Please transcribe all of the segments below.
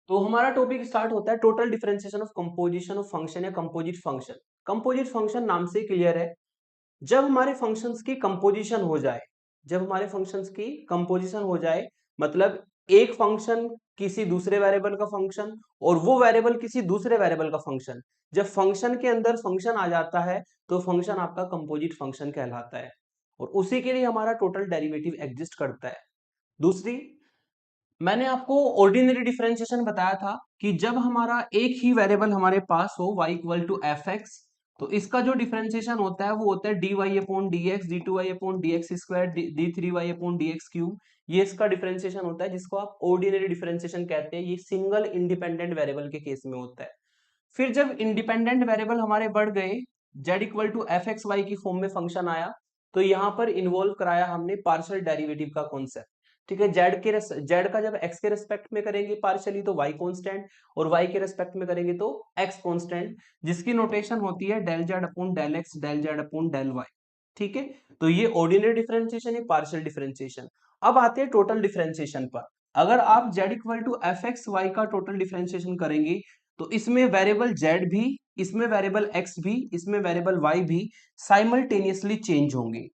तो हमारा topic start होता है total differentiation of composition of function या कंपोजिट फंक्शन। कंपोजिट फंक्शन नाम से क्लियर है, जब हमारे फंक्शंस की कंपोजिशन हो जाए, जब हमारे फंक्शंस की कंपोजिशन हो जाए, मतलब एक फंक्शन किसी दूसरे वेरिएबल का फंक्शन और वो वेरिएबल किसी दूसरे वेरिएबल का फंक्शन, जब फंक्शन के अंदर फंक्शन आ जाता है तो फंक्शन आपका कंपोजिट फंक्शन कहलाता है और उसी के लिए हमारा टोटल डेरिवेटिव एग्जिस्ट करता है। दूसरी, मैंने आपको ऑर्डिनरी डिफरेंशिएशन बताया था कि जब हमारा एक ही वेरिएबल हमारे पास हो y equal to F X, तो इसका जो डिफरेंशिएशन होता है वो होता है D Y upon D X, D two Y upon D X square, D three Y upon D X cube. ये इसका डिफरेंशिएशन होता है जिसको आप ऑर्डिनरी डिफरेंशिएशन कहते हैं। ये सिंगल इंडिपेंडेंट वेरिएबल के केस में होता है। फिर जब इंडिपेंडेंट वेरिएबल हमारे बढ़ गए, z equal to F x Y की फॉर्म में फंक्शन आया, तो यहां पर इन्वॉल्व कराया हमने पार्शियल डेरिवेटिव का कॉन्सेप्ट। ठीक है, जेड का जब एक्स के रेस्पेक्ट में करेंगे पार्शियली तो वाई कांस्टेंट, और वाई के रेस्पेक्ट में करेंगे तो एक्स कांस्टेंट, जिसकी नोटेशन होती है del Z upon del X, del Z upon del Y. ठीक है, तो ये ऑर्डिनरी डिफरेंशिएशन, ये पार्शियल डिफरेंशिएशन। अब आते हैं टोटल डिफरेंशिएशन पर। अगर आप z equal to F x Y का टोटल डिफरेंशिएशन करेंगे तो इसमें वेरिएबल z भी, इसमें वेरिएबल x भी, इसमें वेरिएबल y भी साइमल्टेनियसली चेंज होंगे।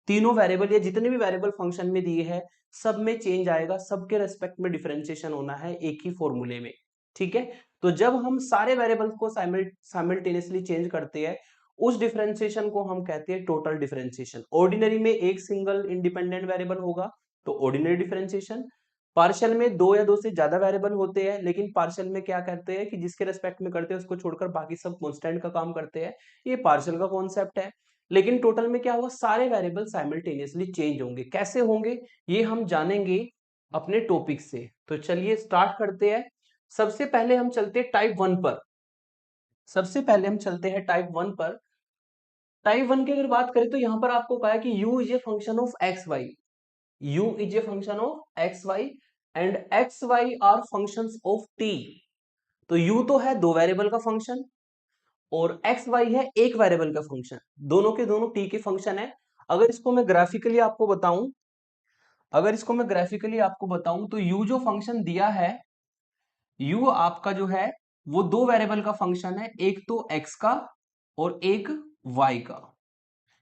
तीनों वेरिएबल या जितने भी वेरिएबल फंक्शन में दिए हैं सब में चेंज आएगा, सबके रेस्पेक्ट में डिफरेंशिएशन होना है एक ही फॉर्मूले में। ठीक है, तो जब हम सारे वेरिएबल्स को साइमल्टेनियसली चेंज करते हैं उस डिफरेंशिएशन को हम कहते हैं टोटल डिफरेंशिएशन। ऑर्डिनरी में एक सिंगल इंडिपेंडेंट वेरिएबल होगा तो ऑर्डिनरी डिफरेंशिएशन। पार्शियल में दो या दो से ज्यादा वेरिएबल होते हैं, लेकिन पार्शियल में क्या करते हैं कि जिसके रेस्पेक्ट में करते हैं उसको छोड़कर बाकी सब कांस्टेंट का काम करते हैं। ये पार्शियल का कॉन्सेप्ट है। लेकिन टोटल में क्या होगा, सारे वेरिएबल साइमल्टेनियसली चेंज होंगे। कैसे होंगे ये हम जानेंगे अपने टॉपिक से। तो चलिए स्टार्ट करते हैं। सबसे पहले हम चलते हैं टाइप वन पर। सबसे पहले हम चलते हैं टाइप वन पर। टाइप वन की अगर बात करें तो यहां पर आपको कहा है कि u is a function of x Y, u is a function of x Y and x Y are functions of t। तो u तो है दो वेरिएबल का फंक्शन और एक्स वाई है एक वेरिएबल का फंक्शन, दोनों के दोनों टी के फंक्शन है। अगर इसको मैं ग्राफिकली आपको बताऊं, अगर इसको मैं ग्राफिकली आपको बताऊं तो यू जो फंक्शन दिया है, यू आपका जो है वो दो वेरिएबल का फंक्शन है, एक तो एक्स का और एक वाई का।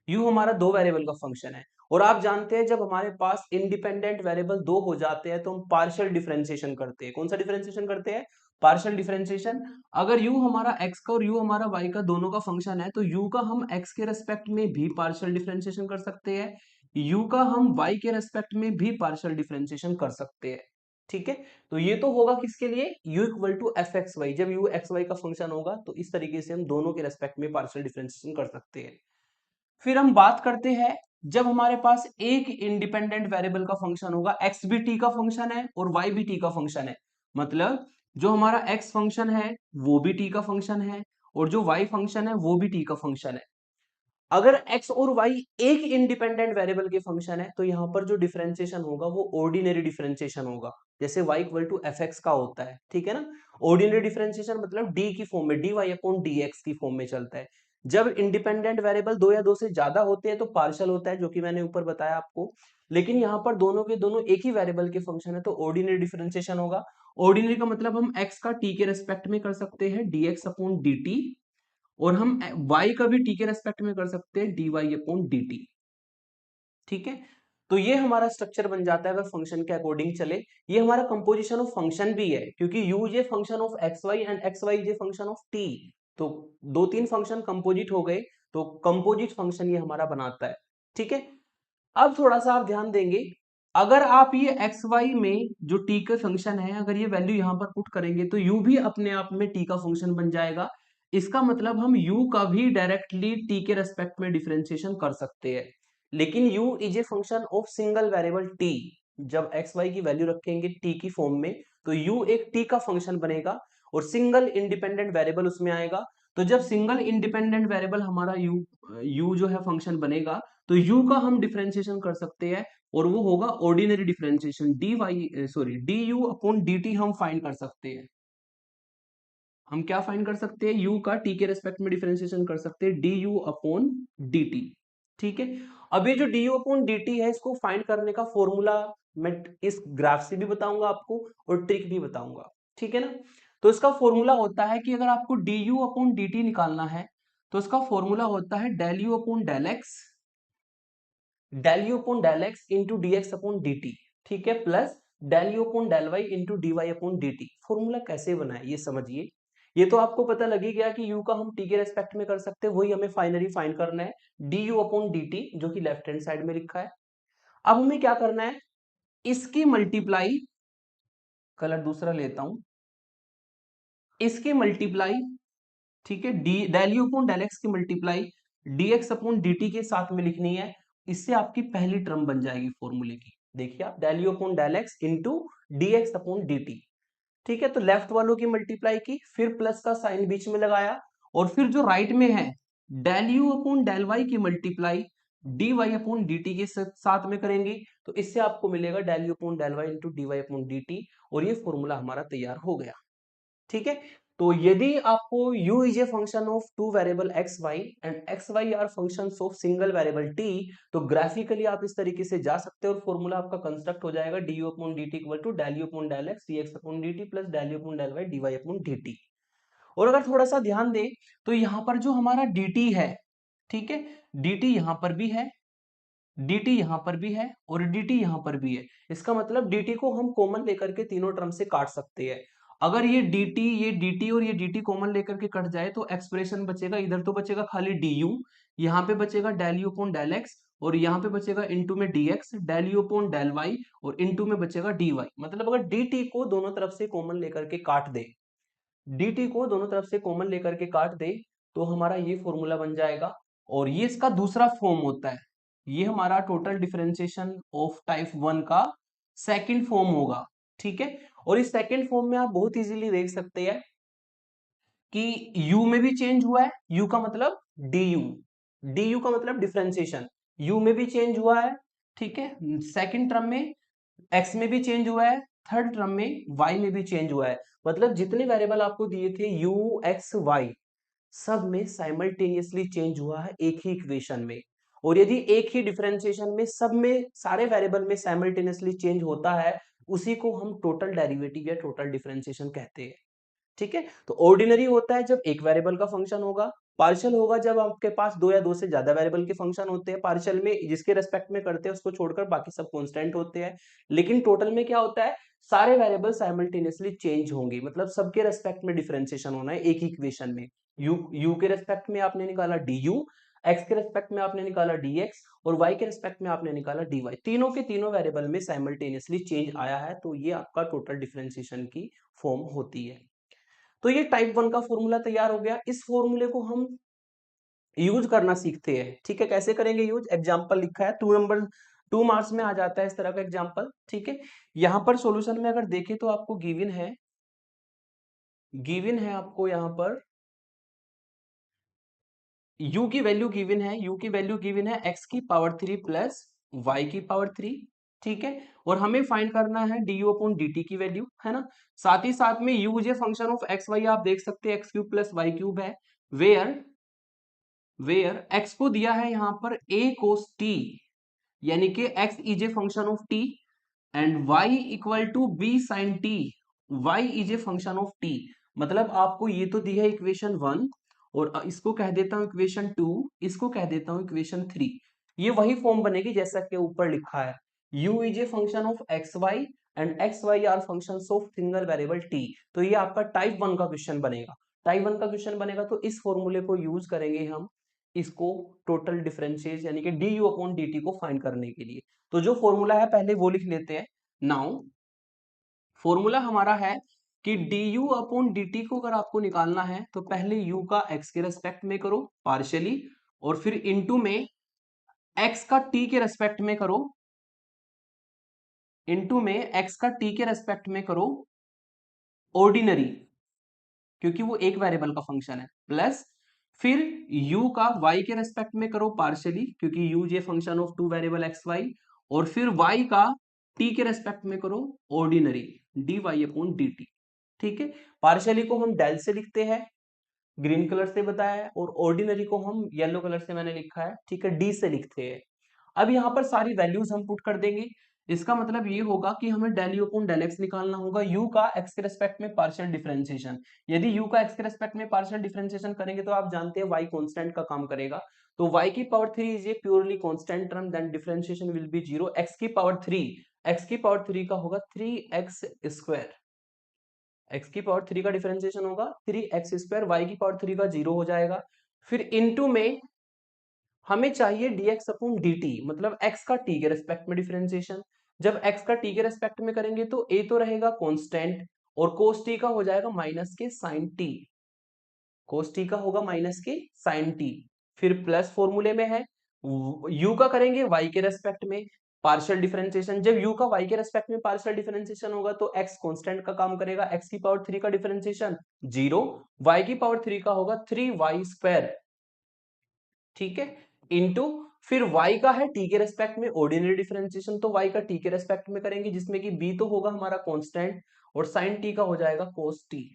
यू हमारा दो वेरिएबल का फंक्शन है और आप जानते हैं जब हमारे पास इंडिपेंडेंट वेरिएबल दो हो जाते हैं तो हम पार्शियल डिफरेंशिएशन करते हैं। कौन सा डिफरेंशिएशन करते हैं? Partial differentiation. अगर u हमारा x का और u हमारा y का दोनों का फंक्शन है तो u का हम x के रेस्पेक्ट में भी पार्शियल डिफरेंशिएशन कर सकते हैं, u का हम y के रेस्पेक्ट में भी पार्शियल डिफरेंशिएशन कर सकते हैं। ठीक है, तो ये तो होगा किसके लिए, u equal to F x Y. जब u एक्स वाई का फंक्शन होगा तो इस तरीके से हम दोनों के रेस्पेक्ट में पार्शियल डिफरेंशिएशन कर सकते हैं। फिर हम बात करते हैं जब हमारे पास एक इंडिपेंडेंट वेरिएबल का फंक्शन होगा, x भी t का फंक्शन है और y भी t का फंक्शन है। मतलब जो हमारा x फंक्शन है वो भी t का फंक्शन है और जो y फंक्शन है वो भी t का फंक्शन है। अगर x और y एक इंडिपेंडेंट वेरिएबल के फंक्शन है तो यहां पर जो डिफरेंशिएशन होगा वो ऑर्डिनरी डिफरेंशिएशन होगा, जैसे y equal to F X का होता है। ठीक है ना, ऑर्डिनरी डिफरेंशिएशन मतलब d की फॉर्म में, dy अपॉन dx की फॉर्म में चलता है। जब इंडिपेंडेंट वेरिएबल दो या दो से ज्यादा होते हैं तो पार्शियल होता है, जो कि मैंने ऊपर बताया आपको। लेकिन यहाँ पर दोनों के दोनों एक ही वेरिएबल के फंक्शन है तो ऑर्डिनरी डिफरेंशिएशन होगा। ऑर्डिनरी का मतलब हम x का t के रेस्पेक्ट में कर सकते हैं dx अपॉन dt, और हम y का भी t के रेस्पेक्ट में कर सकते हैं dy अपॉन dt। ठीक है, तो ये हमारा स्ट्रक्चर बन जाता है अगर फंक्शन के अकॉर्डिंग चले। ये हमारा कंपोजिशन ऑफ फंक्शन भी है क्योंकि u जे function of x Y and x Y जे फंक्शन ऑफ t। तो दो तीन फंक्शन कंपोजिट हो गए, तो कंपोजिट फंक्शन ये हमारा बनाता है। ठीक है, अब थोड़ा सा आप ध्यान देंगे, अगर आप ये एक्स वाई में जो t का फंक्शन है अगर ये वैल्यू यहां पर पुट करेंगे तो u भी अपने आप में t का फंक्शन बन जाएगा। इसका मतलब हम u का भी डायरेक्टली t के रेस्पेक्ट में डिफरेंशिएशन कर सकते हैं। लेकिन u is a function of single variable t। जब एक्स वाई की वैल्यू रखेंगे t की फॉर्म में तो u एक t का फंक्शन बनेगा और सिंगल इंडिपेंडेंट वेरिएबल उसमें आएगा। तो जब सिंगल इंडिपेंडेंट वेरिएबल हमारा u जो है फंक्शन बनेगा तो u का हम डिफरेंशिएशन कर सकते हैं और वो होगा ordinary differentiation, D Y sorry D you upon D T हम फाइंड कर सकते हैं। हम क्या फाइंड कर सकते हैं, u का t के रेस्पेक्ट में डिफरेंशिएशन कर सकते हैं D you upon D T. ठीक है, अब ये जो D you upon D T है इसको फाइंड करने का फॉर्मूला मैं इस ग्राफ से भी बताऊंगा आपको और ट्रिक भी बताऊंगा। ठीक है ना। तो इसका फॉर्मूला होता है कि अगर आपको D you upon D T निकालना है तो इसका फॉर्मूला होता है del you upon del x into D x upon D T, ठीक है, plus del you upon del Y into D Y upon D T. Formula कैसे बना है ये समझिए। ये तो आपको पता लग ही गया कि u का हम t के रेस्पेक्ट में कर सकते हैं, वही हमें फाइनली फाइंड करना है D you upon D T, जो कि लेफ्ट हैंड साइड में लिखा है। अब हमें क्या करना है, इसकी मल्टीप्लाई, कलर दूसरा लेता हूं, इसकी मल्टीप्लाई, ठीक है, D del you upon del x की मल्टीप्लाई dx अपॉन dt के साथ में लिखनी है। इससे आपकी पहली टर्म बन जाएगी फॉर्मूले की। देखिए आप, del you upon del x into D x upon D T, ठीक है। तो लेफ्ट वालों की मल्टीप्लाई की, फिर प्लस का साइन बीच में लगाया, और फिर जो राइट में है del you upon del Y की multiply d Y upon D t के साथ में करेंगे। तो इससे आपको मिलेगा del you upon del Y into D Y upon D t, और ये फॉर्मूला हमारा तैयार हो गया, ठीक है। तो यदि आपको u is a function of two variable x Y and x Y are functions of single variable t, तो ग्राफिकली आप इस तरीके से जा सकते हो और फॉर्मूला आपका कंस्ट्रक्ट हो जाएगा d you upon D t equal to del you upon del x d x upon D t plus del you upon del y d Y upon D t. और अगर थोड़ा सा ध्यान दें तो यहाँ पर जो हमारा dt है, ठीक है, dt यहाँ पर भी है, dt यहाँ पर भी है और dt यहाँ पर भी है। इसका मतलब dt को हम कॉमन लेकर के तीनों टर्म से काट सकते हैं। अगर ये dt और ये dt कॉमन लेकर के कट जाए तो एक्सप्रेशन बचेगा, इधर तो बचेगा खाली du, यहाँ पे बचेगा del you upon del x, और यहाँ पे बचेगा इनटू में dx, del you upon del Y, और इनटू में बचेगा dy। मतलब अगर dt को दोनों तरफ से कॉमन लेकर के काट दे, dt को दोनों तरफ से कॉमन लेकर के काट दे, तो हमारा ये फॉर्मूला बन जाएगा। और ये इसका दूसरा फॉर्म होता है, ये हमारा टोटल डिफरेंशिएशन ऑफ टाइप 1 का सेकंड फॉर्म होगा, ठीक है। और इस सेकंड फॉर्म में आप बहुत इजीली देख सकते हैं कि u में भी चेंज हुआ है, u का मतलब du, du का मतलब डिफरेंशिएशन, u में भी चेंज हुआ है, ठीक है। सेकंड टर्म में x में भी चेंज हुआ है, थर्ड टर्म में y में भी चेंज हुआ है। मतलब जितने वेरिएबल आपको दिए थे u x y, सब में साइमल्टेनियसली चेंज हुआ है एक ही इक्वेशन में। और यदि एक ही डिफरेंशिएशन में सब में सारे वेरिएबल में साइमल्टेनियसली चेंज होता है, उसी को हम टोटल डेरिवेटिव या टोटल डिफरेंशिएशन कहते हैं, ठीक है। तो ऑर्डिनरी होता है जब एक वेरिएबल का फंक्शन होगा, पार्शियल होगा जब आपके पास दो या दो से ज्यादा वेरिएबल के फंक्शन होते हैं, पार्शियल में जिसके रेस्पेक्ट में करते हैं उसको छोड़कर बाकी सब कांस्टेंट होते हैं। लेकिन टोटल में क्या होता है, सारे वेरिएबल साइमल्टेनियसली चेंज होंगे, मतलब सबके रेस्पेक्ट में डिफरेंशिएशन होना है एक ही इक्वेशन में। यू के रेस्पेक्ट में आपने निकाला डी यू, एक्स के रेस्पेक्ट में आपने निकाला dx, और y के रेस्पेक्ट में आपने निकाला dy। तीनों के तीनों वेरिएबल में साइमल्टेनियसली चेंज आया है, तो ये आपका टोटल डिफरेंशिएशन की फॉर्म होती है। तो ये टाइप 1 का फॉर्मूला तैयार हो गया। इस फॉर्मूले को हम यूज करना सीखते हैं, ठीक है। कैसे करेंगे यूज, एग्जांपल लिखा है 2 मार्क्स में आ जाता है इस तरह का एग्जांपल, ठीक है। यहां पर सॉल्यूशन में अगर देखें तो आपको गिवन है आपको यहाँ पर u की वैल्यू गिवन है, u की वैल्यू गिवन है x की पावर 3 प्लस y की पावर 3, ठीक है। और हमें फाइंड करना है du अपॉन dt की वैल्यू, है ना। साथ ही साथ में u जे फंक्शन ऑफ एक्स वाई आप देख सकते हैं, x cube plus y cube है, वेयर x को दिया है यहाँ पर a cos t, यानी कि x is a function of t, and y equal to b sin t, y is a function of t। मतलब आपको ये तो दी है इक्वेशन 1, और इसको कह देता हूं इक्वेशन 2, इसको कह देता हूं इक्वेशन 3। ये वही फॉर्म बनेगी जैसा कि ऊपर लिखा है, u is a function of x Y and x Y are functions of single variable t। तो ये आपका टाइप 1 का क्वेश्चन बनेगा। टाइप 1 का क्वेश्चन बनेगा तो इस फॉर्मूले को यूज करेंगे हम, इसको टोटल डिफरेंशिएट यानी कि D you upon D T को फाइंड करने के लिए। तो जो फॉर्मूला है पहले वो लिख लेते हैं। नाउ फॉर्मूला हमारा है कि D you upon D T को अगर आपको निकालना है तो पहले u का x के रेस्पेक्ट में करो पार्शियली, और फिर इनटू में x का t के रेस्पेक्ट में करो, इनटू में x का t के रेस्पेक्ट में करो ऑर्डिनरी, क्योंकि वो एक वेरिएबल का फंक्शन है, प्लस फिर u का y के रेस्पेक्ट में करो पार्शियली, क्योंकि u जे function of two variable x y, और फिर y का t के रेस्पेक्ट में करो ऑर्डिनरी dy अपॉन dt, ठीक है। पार्शियली को हम डेल से लिखते हैं, ग्रीन कलर से बताया है, और ऑर्डिनरी को हम येलो कलर से मैंने लिखा है, ठीक है, डी से लिखते हैं। अब यहाँ पर सारी वैल्यूज हम पुट कर देंगे। इसका मतलब ये होगा कि हमें del you upon del x निकालना होगा, यू का एक्स के रेस्पेक्ट में पार्शियल डिफरेंशिएशन। यदि यू का एक्स के रेस्पेक्ट में पार्शियल डिफरेंशिएशन करेंगे तो आप जानते हैं वाई कांस्टेंट का काम करेगा, तो y की power 3 is a purely constant term, then differentiation will be 0। x की पावर 3 का होगा 3x स्क्वायर, x की पावर 3 का डिफरेंशिएशन होगा 3x स्क्वायर, y की पावर 3 का 0 हो जाएगा। फिर इनटू में हमें चाहिए dx अपॉन dt, मतलब x का t के रेस्पेक्ट में डिफरेंशिएशन। जब x का t के रेस्पेक्ट में करेंगे तो a तो रहेगा कांस्टेंट और cos t का हो जाएगा माइनस के sin t, cos t का होगा माइनस के sin t। फिर प्लस फॉर्मूले में है u का करेंगे y के रेस्पेक्ट में पार्शियल डिफरेंशिएशन। जब u का y के रेस्पेक्ट में पार्शियल डिफरेंशिएशन होगा तो x कांस्टेंट का काम करेगा, x की पावर 3 का डिफरेंशिएशन 0, y की पावर 3 का होगा 3y स्क्वायर, ठीक है, इनटू फिर y का है t के रेस्पेक्ट में ऑर्डिनरी डिफरेंशिएशन, तो y का t के रेस्पेक्ट में करेंगे जिसमें कि b तो होगा हमारा कांस्टेंट और sin t का हो जाएगा cos t।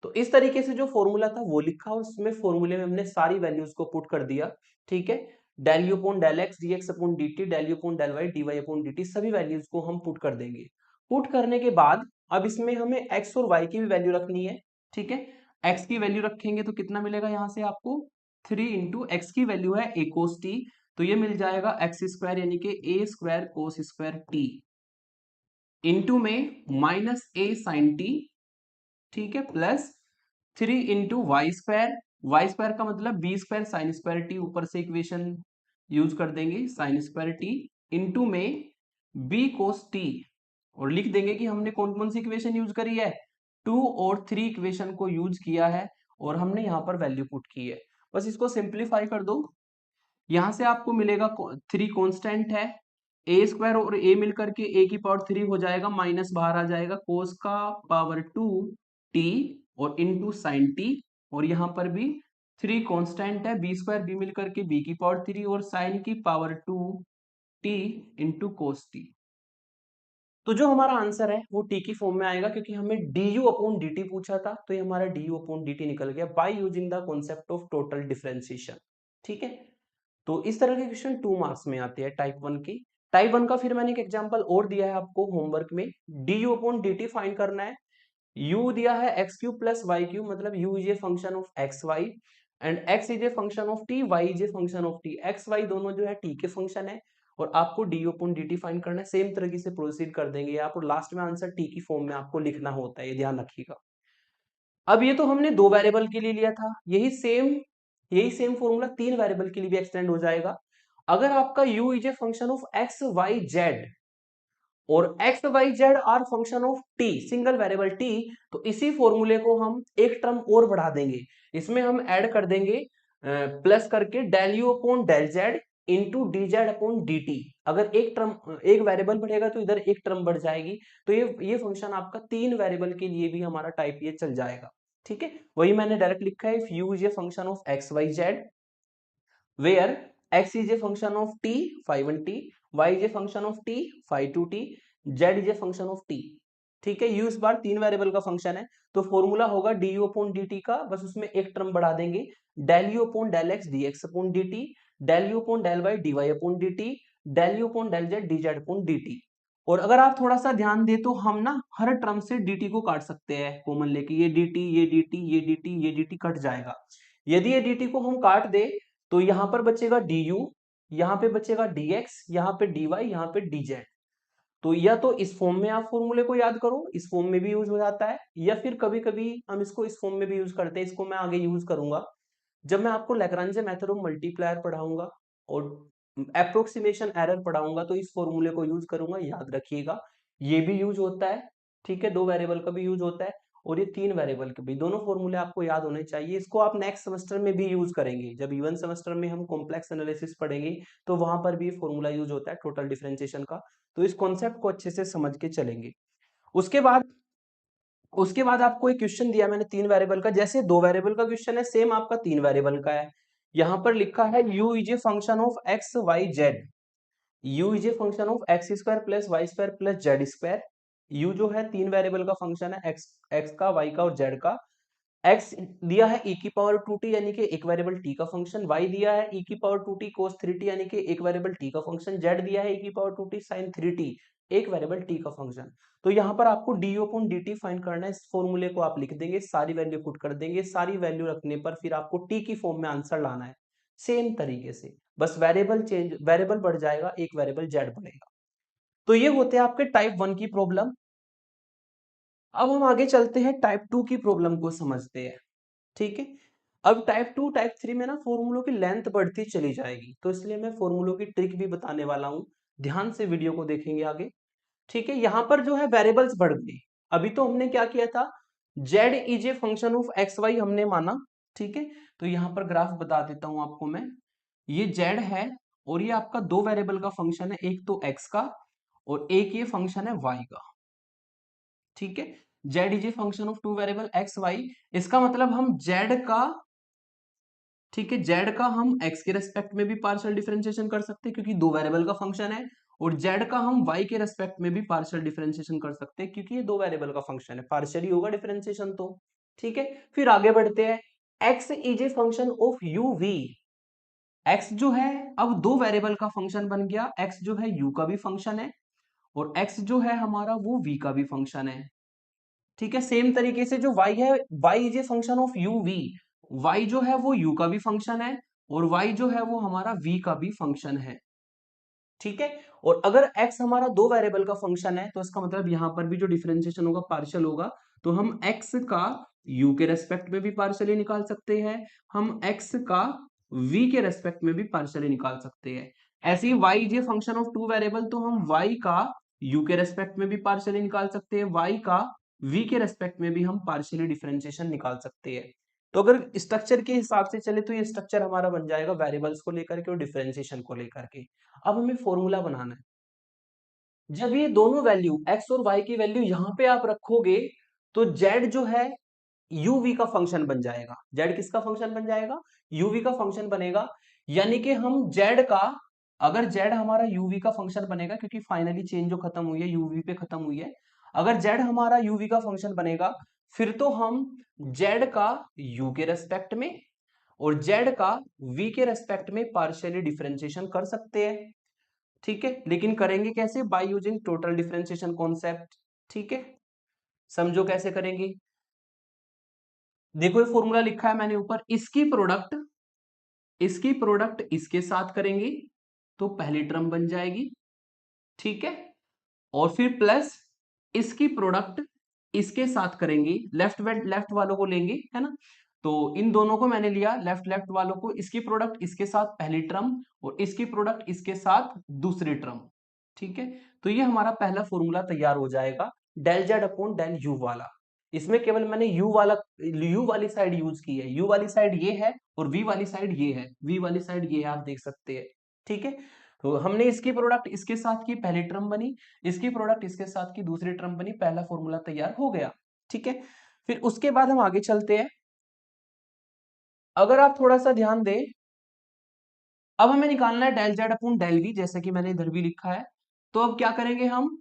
तो इस तरीके से जो फॉर्मूला था वो लिखा, उसमें फॉर्मूले में हमने सारी वैल्यूज को पुट कर दिया, ठीक है। Del you upon del x dx upon dt, del you upon del y dy upon dt, सभी वैल्यूज को हम पुट कर देंगे। पुट करने के बाद अब इसमें हमें x और y की भी वैल्यू रखनी है, ठीक है। x की वैल्यू रखेंगे तो कितना मिलेगा यहाँ से आपको 3 इंटू एक्स की वैल्यू है a cos t, तो ये मिल जाएगा एक्स स्क्वायर यानी कि a square cos square t into में माइनस a sin t, ठीक है, प्लस 3 इंटू वाई स्क्वायर का मतलब b square sine square t, ऊपर से इक्वेशन यूज कर देंगे साइन स्क्वायर टी, इंटू में बी कोस टी, और लिख देंगे कि हमने कौन कौन सी इक्वेशन यूज करी है, 2 और 3 इक्वेशन को यूज किया है और हमने यहाँ पर वैल्यू पुट की है। बस इसको सिंप्लीफाई कर दो, यहां से आपको मिलेगा 3 कांस्टेंट है, ए स्क्वायर और ए मिलकर के ए की पावर 3 हो जाएगा, माइनस बाहर आ जाएगा कोस का पावर 2 टी और इनटू साइन टी, और यहां पर भी 3 कांस्टेंट है, बी स्क्वायर बी मिलकर के बी की पावर 3 और साइन की power 2 T into cos t. तो जो हमारा आंसर है वो टी की फॉर्म में आएगा क्योंकि हमें du अपॉन dt पूछा था, तो ये हमारा du अपॉन dt निकल गया by using the concept of total differentiation, ठीक है। तो इस तरह के क्वेश्चन 2 मार्क्स में आते हैं टाइप 1 की। टाइप 1 का फिर मैंने एक एग्जांपल और दिया है आपको होमवर्क में, du अपॉन dt फाइंड करना है। u दिया है x cube plus y cube, मतलब u is a function of x Y and x is a function of t, y is a function of t, x y दोनों जो है t के function है और आपको du अपॉन dt फाइंड करना है। सेम तरीके से प्रोसीड कर देंगे आप और लास्ट में आंसर t की फॉर्म में आपको लिखना होता है, ये ध्यान रखिएगा। अब ये तो हमने 2 वेरिएबल के लिए लिया था, यही सेम फॉर्मूला 3 वेरिएबल के लिए भी एक्सटेंड हो जाएगा। अगर आपका u is a function of x y z और x y z are function of t, single variable t, तो इसी फॉर्मूले को हम एक टर्म और बढ़ा देंगे, इसमें हम ऐड कर देंगे प्लस करके del you upon del z into d z upon D t. अगर एक वेरिएबल बढ़ेगा तो इधर एक टर्म बढ़ जाएगी, तो ये फंक्शन आपका 3 वेरिएबल के लिए भी हमारा टाइप ये चल जाएगा, ठीक है। वही मैंने डायरेक्ट लिखा है, if u is a function of x y z where x is a function of t phi 1 t, y is a function of t phi 2 t, z is a function of t, ठीक है। u इस बार 3 variable का function है, तो formula होगा du upon dt का, बस उसमें एक टर्म बढ़ा देंगे, del u upon del x dx upon dt, del u upon del y dy upon dt, del u upon del z dz upon dt। और अगर आप थोड़ा सा ध्यान दे तो हम ना हर टर्म से dt को काट सकते हैं कॉमन लेके, ये dt ये dt ये dt ये dt कट जाएगा। यदि ये dt को हम काट दे तो यहां पर बचेगा du, यहां पे बचेगा dx, यहां पे dy, यहां पे dz। तो या तो इस फॉर्म में आप फॉर्मूले को याद करो, इस फॉर्म में भी यूज हो जाता है, या फिर कभी कभी हम इसको इस फॉर्म में भी यूज करते हैं, इसको मैं आगे यूज करूंगा जब मैं आपको लैग्रांज मेथड ऑफ मल्टीप्लायर पढ़ाऊंगा और अप्रोक्सीमेशन एरर पढ़ाऊंगा, तो इस फॉर्मूले को यूज करूंगा, याद रखिएगा। ये भी यूज होता है, ठीक है, 2 वेरिएबल का भी यूज होता है और ये 3 वेरिएबल के भी, दोनों फॉर्मूले आपको याद होने चाहिए। इसको आप नेक्स्ट सेमेस्टर में भी यूज करेंगे, जब इवन सेमेस्टर में हम कॉम्प्लेक्स एनालिसिस पढ़ेंगे तो वहां पर भी फॉर्मूला यूज होता है टोटल डिफरेंशिएशन का, तो इस कॉन्सेप्ट को अच्छे से समझ के चलेंगे। उसके बाद उसके बाद आपको एक क्वेश्चन दिया मैंने 3 वेरिएबल का, जैसे 2 वेरिएबल का क्वेश्चन है सेम आपका 3 वेरिएबल का है। यहां पर लिखा है u is a function of x y z, u is a function of x square plus y square plus z square. u जो है 3 वेरिएबल का फंक्शन है, x का, y का और z का। x दिया है e की पावर 2t यानी कि एक वेरिएबल t का फंक्शन, y दिया है e की पावर 2t cos 3t यानी कि एक वेरिएबल t का फंक्शन, z दिया है e की पावर 2t sin 3t एक वेरिएबल t का फंक्शन। तो यहाँ पर आपको du अपॉन dt फाइंड करना है। इस फॉर्मूले को आप लिख देंगे, सारी वैल्यू पुट कर देंगे, सारी वैल्यू रखने पर फिर आपको t की फॉर्म में आंसर लाना है सेम तरीके से, बस वेरिएबल चेंज, वेरिएबल बढ़ जाएगा, एक वेरिएबल z बढ़ेगा। तो ये होते हैं आपके टाइप 1 की प्रॉब्लम। अब हम आगे चलते हैं टाइप 2 की प्रॉब्लम को समझते हैं। ठीक है, अब टाइप 2 टाइप 3 में ना फॉर्मूलों की लेंथ बढ़ती चली जाएगी, तो इसलिए मैं फॉर्मूलों की ट्रिक भी बताने वाला हूं, ध्यान से वीडियो को देखेंगे आगे। ठीक है, यहां पर जो है वेरिएबल्स बढ़ गए। अभी तो हमने क्या किया था, z is a function of x y हमने माना। ठीक है, तो यहां पर ग्राफ बता देता हूं आपको मैं, ये जेड है और ये आपका दो वेरिएबल का फंक्शन है, एक तो एक्स का और एक ये फंक्शन है वाई का। ठीक है, z is a function of two variable x y, इसका मतलब हम जेड का, ठीक है, जेड का हम एक्स के रेस्पेक्ट में भी पार्शियल डिफरेंशिएशन कर सकते हैं क्योंकि दो वेरिएबल का फंक्शन है, और जेड का हम वाई के रेस्पेक्ट में भी पार्शियल डिफरेंशिएशन कर सकते हैं क्योंकि ये दो वेरिएबल का फंक्शन है, पार्शियली होगा डिफरेंशिएशन तो। ठीक है, फिर आगे बढ़ते हैं, x is a function of u v. X जो है अब दो वेरिएबल का फंक्शन बन गया, एक्स जो है यू का भी फंक्शन है और एक्स जो है हमारा वो वी का भी फंक्शन है। ठीक है, सेम तरीके से जो y है, y is a function of u v, y जो है वो u का भी फंक्शन है और y जो है वो हमारा v का भी फंक्शन है। ठीक है, और अगर x हमारा दो वेरिएबल का फंक्शन है तो इसका मतलब यहां पर भी जो डिफरेंशिएशन होगा पार्शियल होगा, तो हम x का u के रेस्पेक्ट में भी पार्शियली निकाल सकते हैं, हम x का v के रेस्पेक्ट में भी पार्शियली निकाल सकते हैं। ऐसे ही y is a function of two variable, तो हम y का u के रेस्पेक्ट में भी पार्शियली निकाल सकते हैं, y का v के रेस्पेक्ट में भी हम पार्शियली डिफरेंशिएशन निकाल सकते हैं। तो अगर स्ट्रक्चर के हिसाब से चले तो ये स्ट्रक्चर हमारा बन जाएगा वेरिएबल्स को लेकर के और डिफरेंशिएशन को लेकर के। अब हमें फॉर्मूला बनाना है, जब ये दोनों वैल्यू x और y की वैल्यू यहां पे आप रखोगे तो z जो है uv का फंक्शन बन जाएगा। z किसका फंक्शन बन जाएगा, uv का फंक्शन बनेगा, यानी कि हम z का, अगर z हमारा uv का फंक्शन बनेगा क्योंकि फाइनली चेंज जो खत्म हुई है uv पे खत्म हुई है, अगर z हमारा uv का फंक्शन बनेगा फिर तो हम z का u के रेस्पेक्ट में और z का v के रेस्पेक्ट में पार्शियली डिफरेंशिएशन कर सकते हैं। ठीक है, लेकिन करेंगे कैसे, by using total differentiation concept. ठीक है, समझो कैसे करेंगे। देखो ये फॉर्मूला लिखा है मैंने ऊपर, इसकी प्रोडक्ट इसके साथ करेंगे तो पहली टर्म बन जाएगी। ठीक है, और फिर प्लस इसकी प्रोडक्ट इसके साथ करेंगे, लेफ्ट लेफ्ट वालों को लेंगे, है ना, तो इन दोनों को मैंने लिया, लेफ्ट लेफ्ट वालों को, इसकी प्रोडक्ट इसके साथ पहली टर्म और इसकी प्रोडक्ट इसके साथ दूसरी टर्म। ठीक है, तो ये हमारा पहला फॉर्मूला तैयार हो जाएगा del Z upon del u वाला। इसमें केवल मैंने यू वाली साइड यूज की है, यू वाली साइड ये है और वी वाली साइड ये है, वी वाली साइड ये है, आप देख सकते हैं। ठीक है, तो हमने इसकी प्रोडक्ट इसके साथ की, पहली टर्म बनी, इसकी प्रोडक्ट इसके साथ की, दूसरी टर्म बनी, पहला फॉर्मूला तैयार हो गया। ठीक है, फिर उसके बाद हम आगे चलते हैं। अगर आप थोड़ा सा ध्यान दें, अब हमें निकालना है del Z upon del v, जैसे कि मैंने इधर भी लिखा है। तो अब क्या करेंगे हम,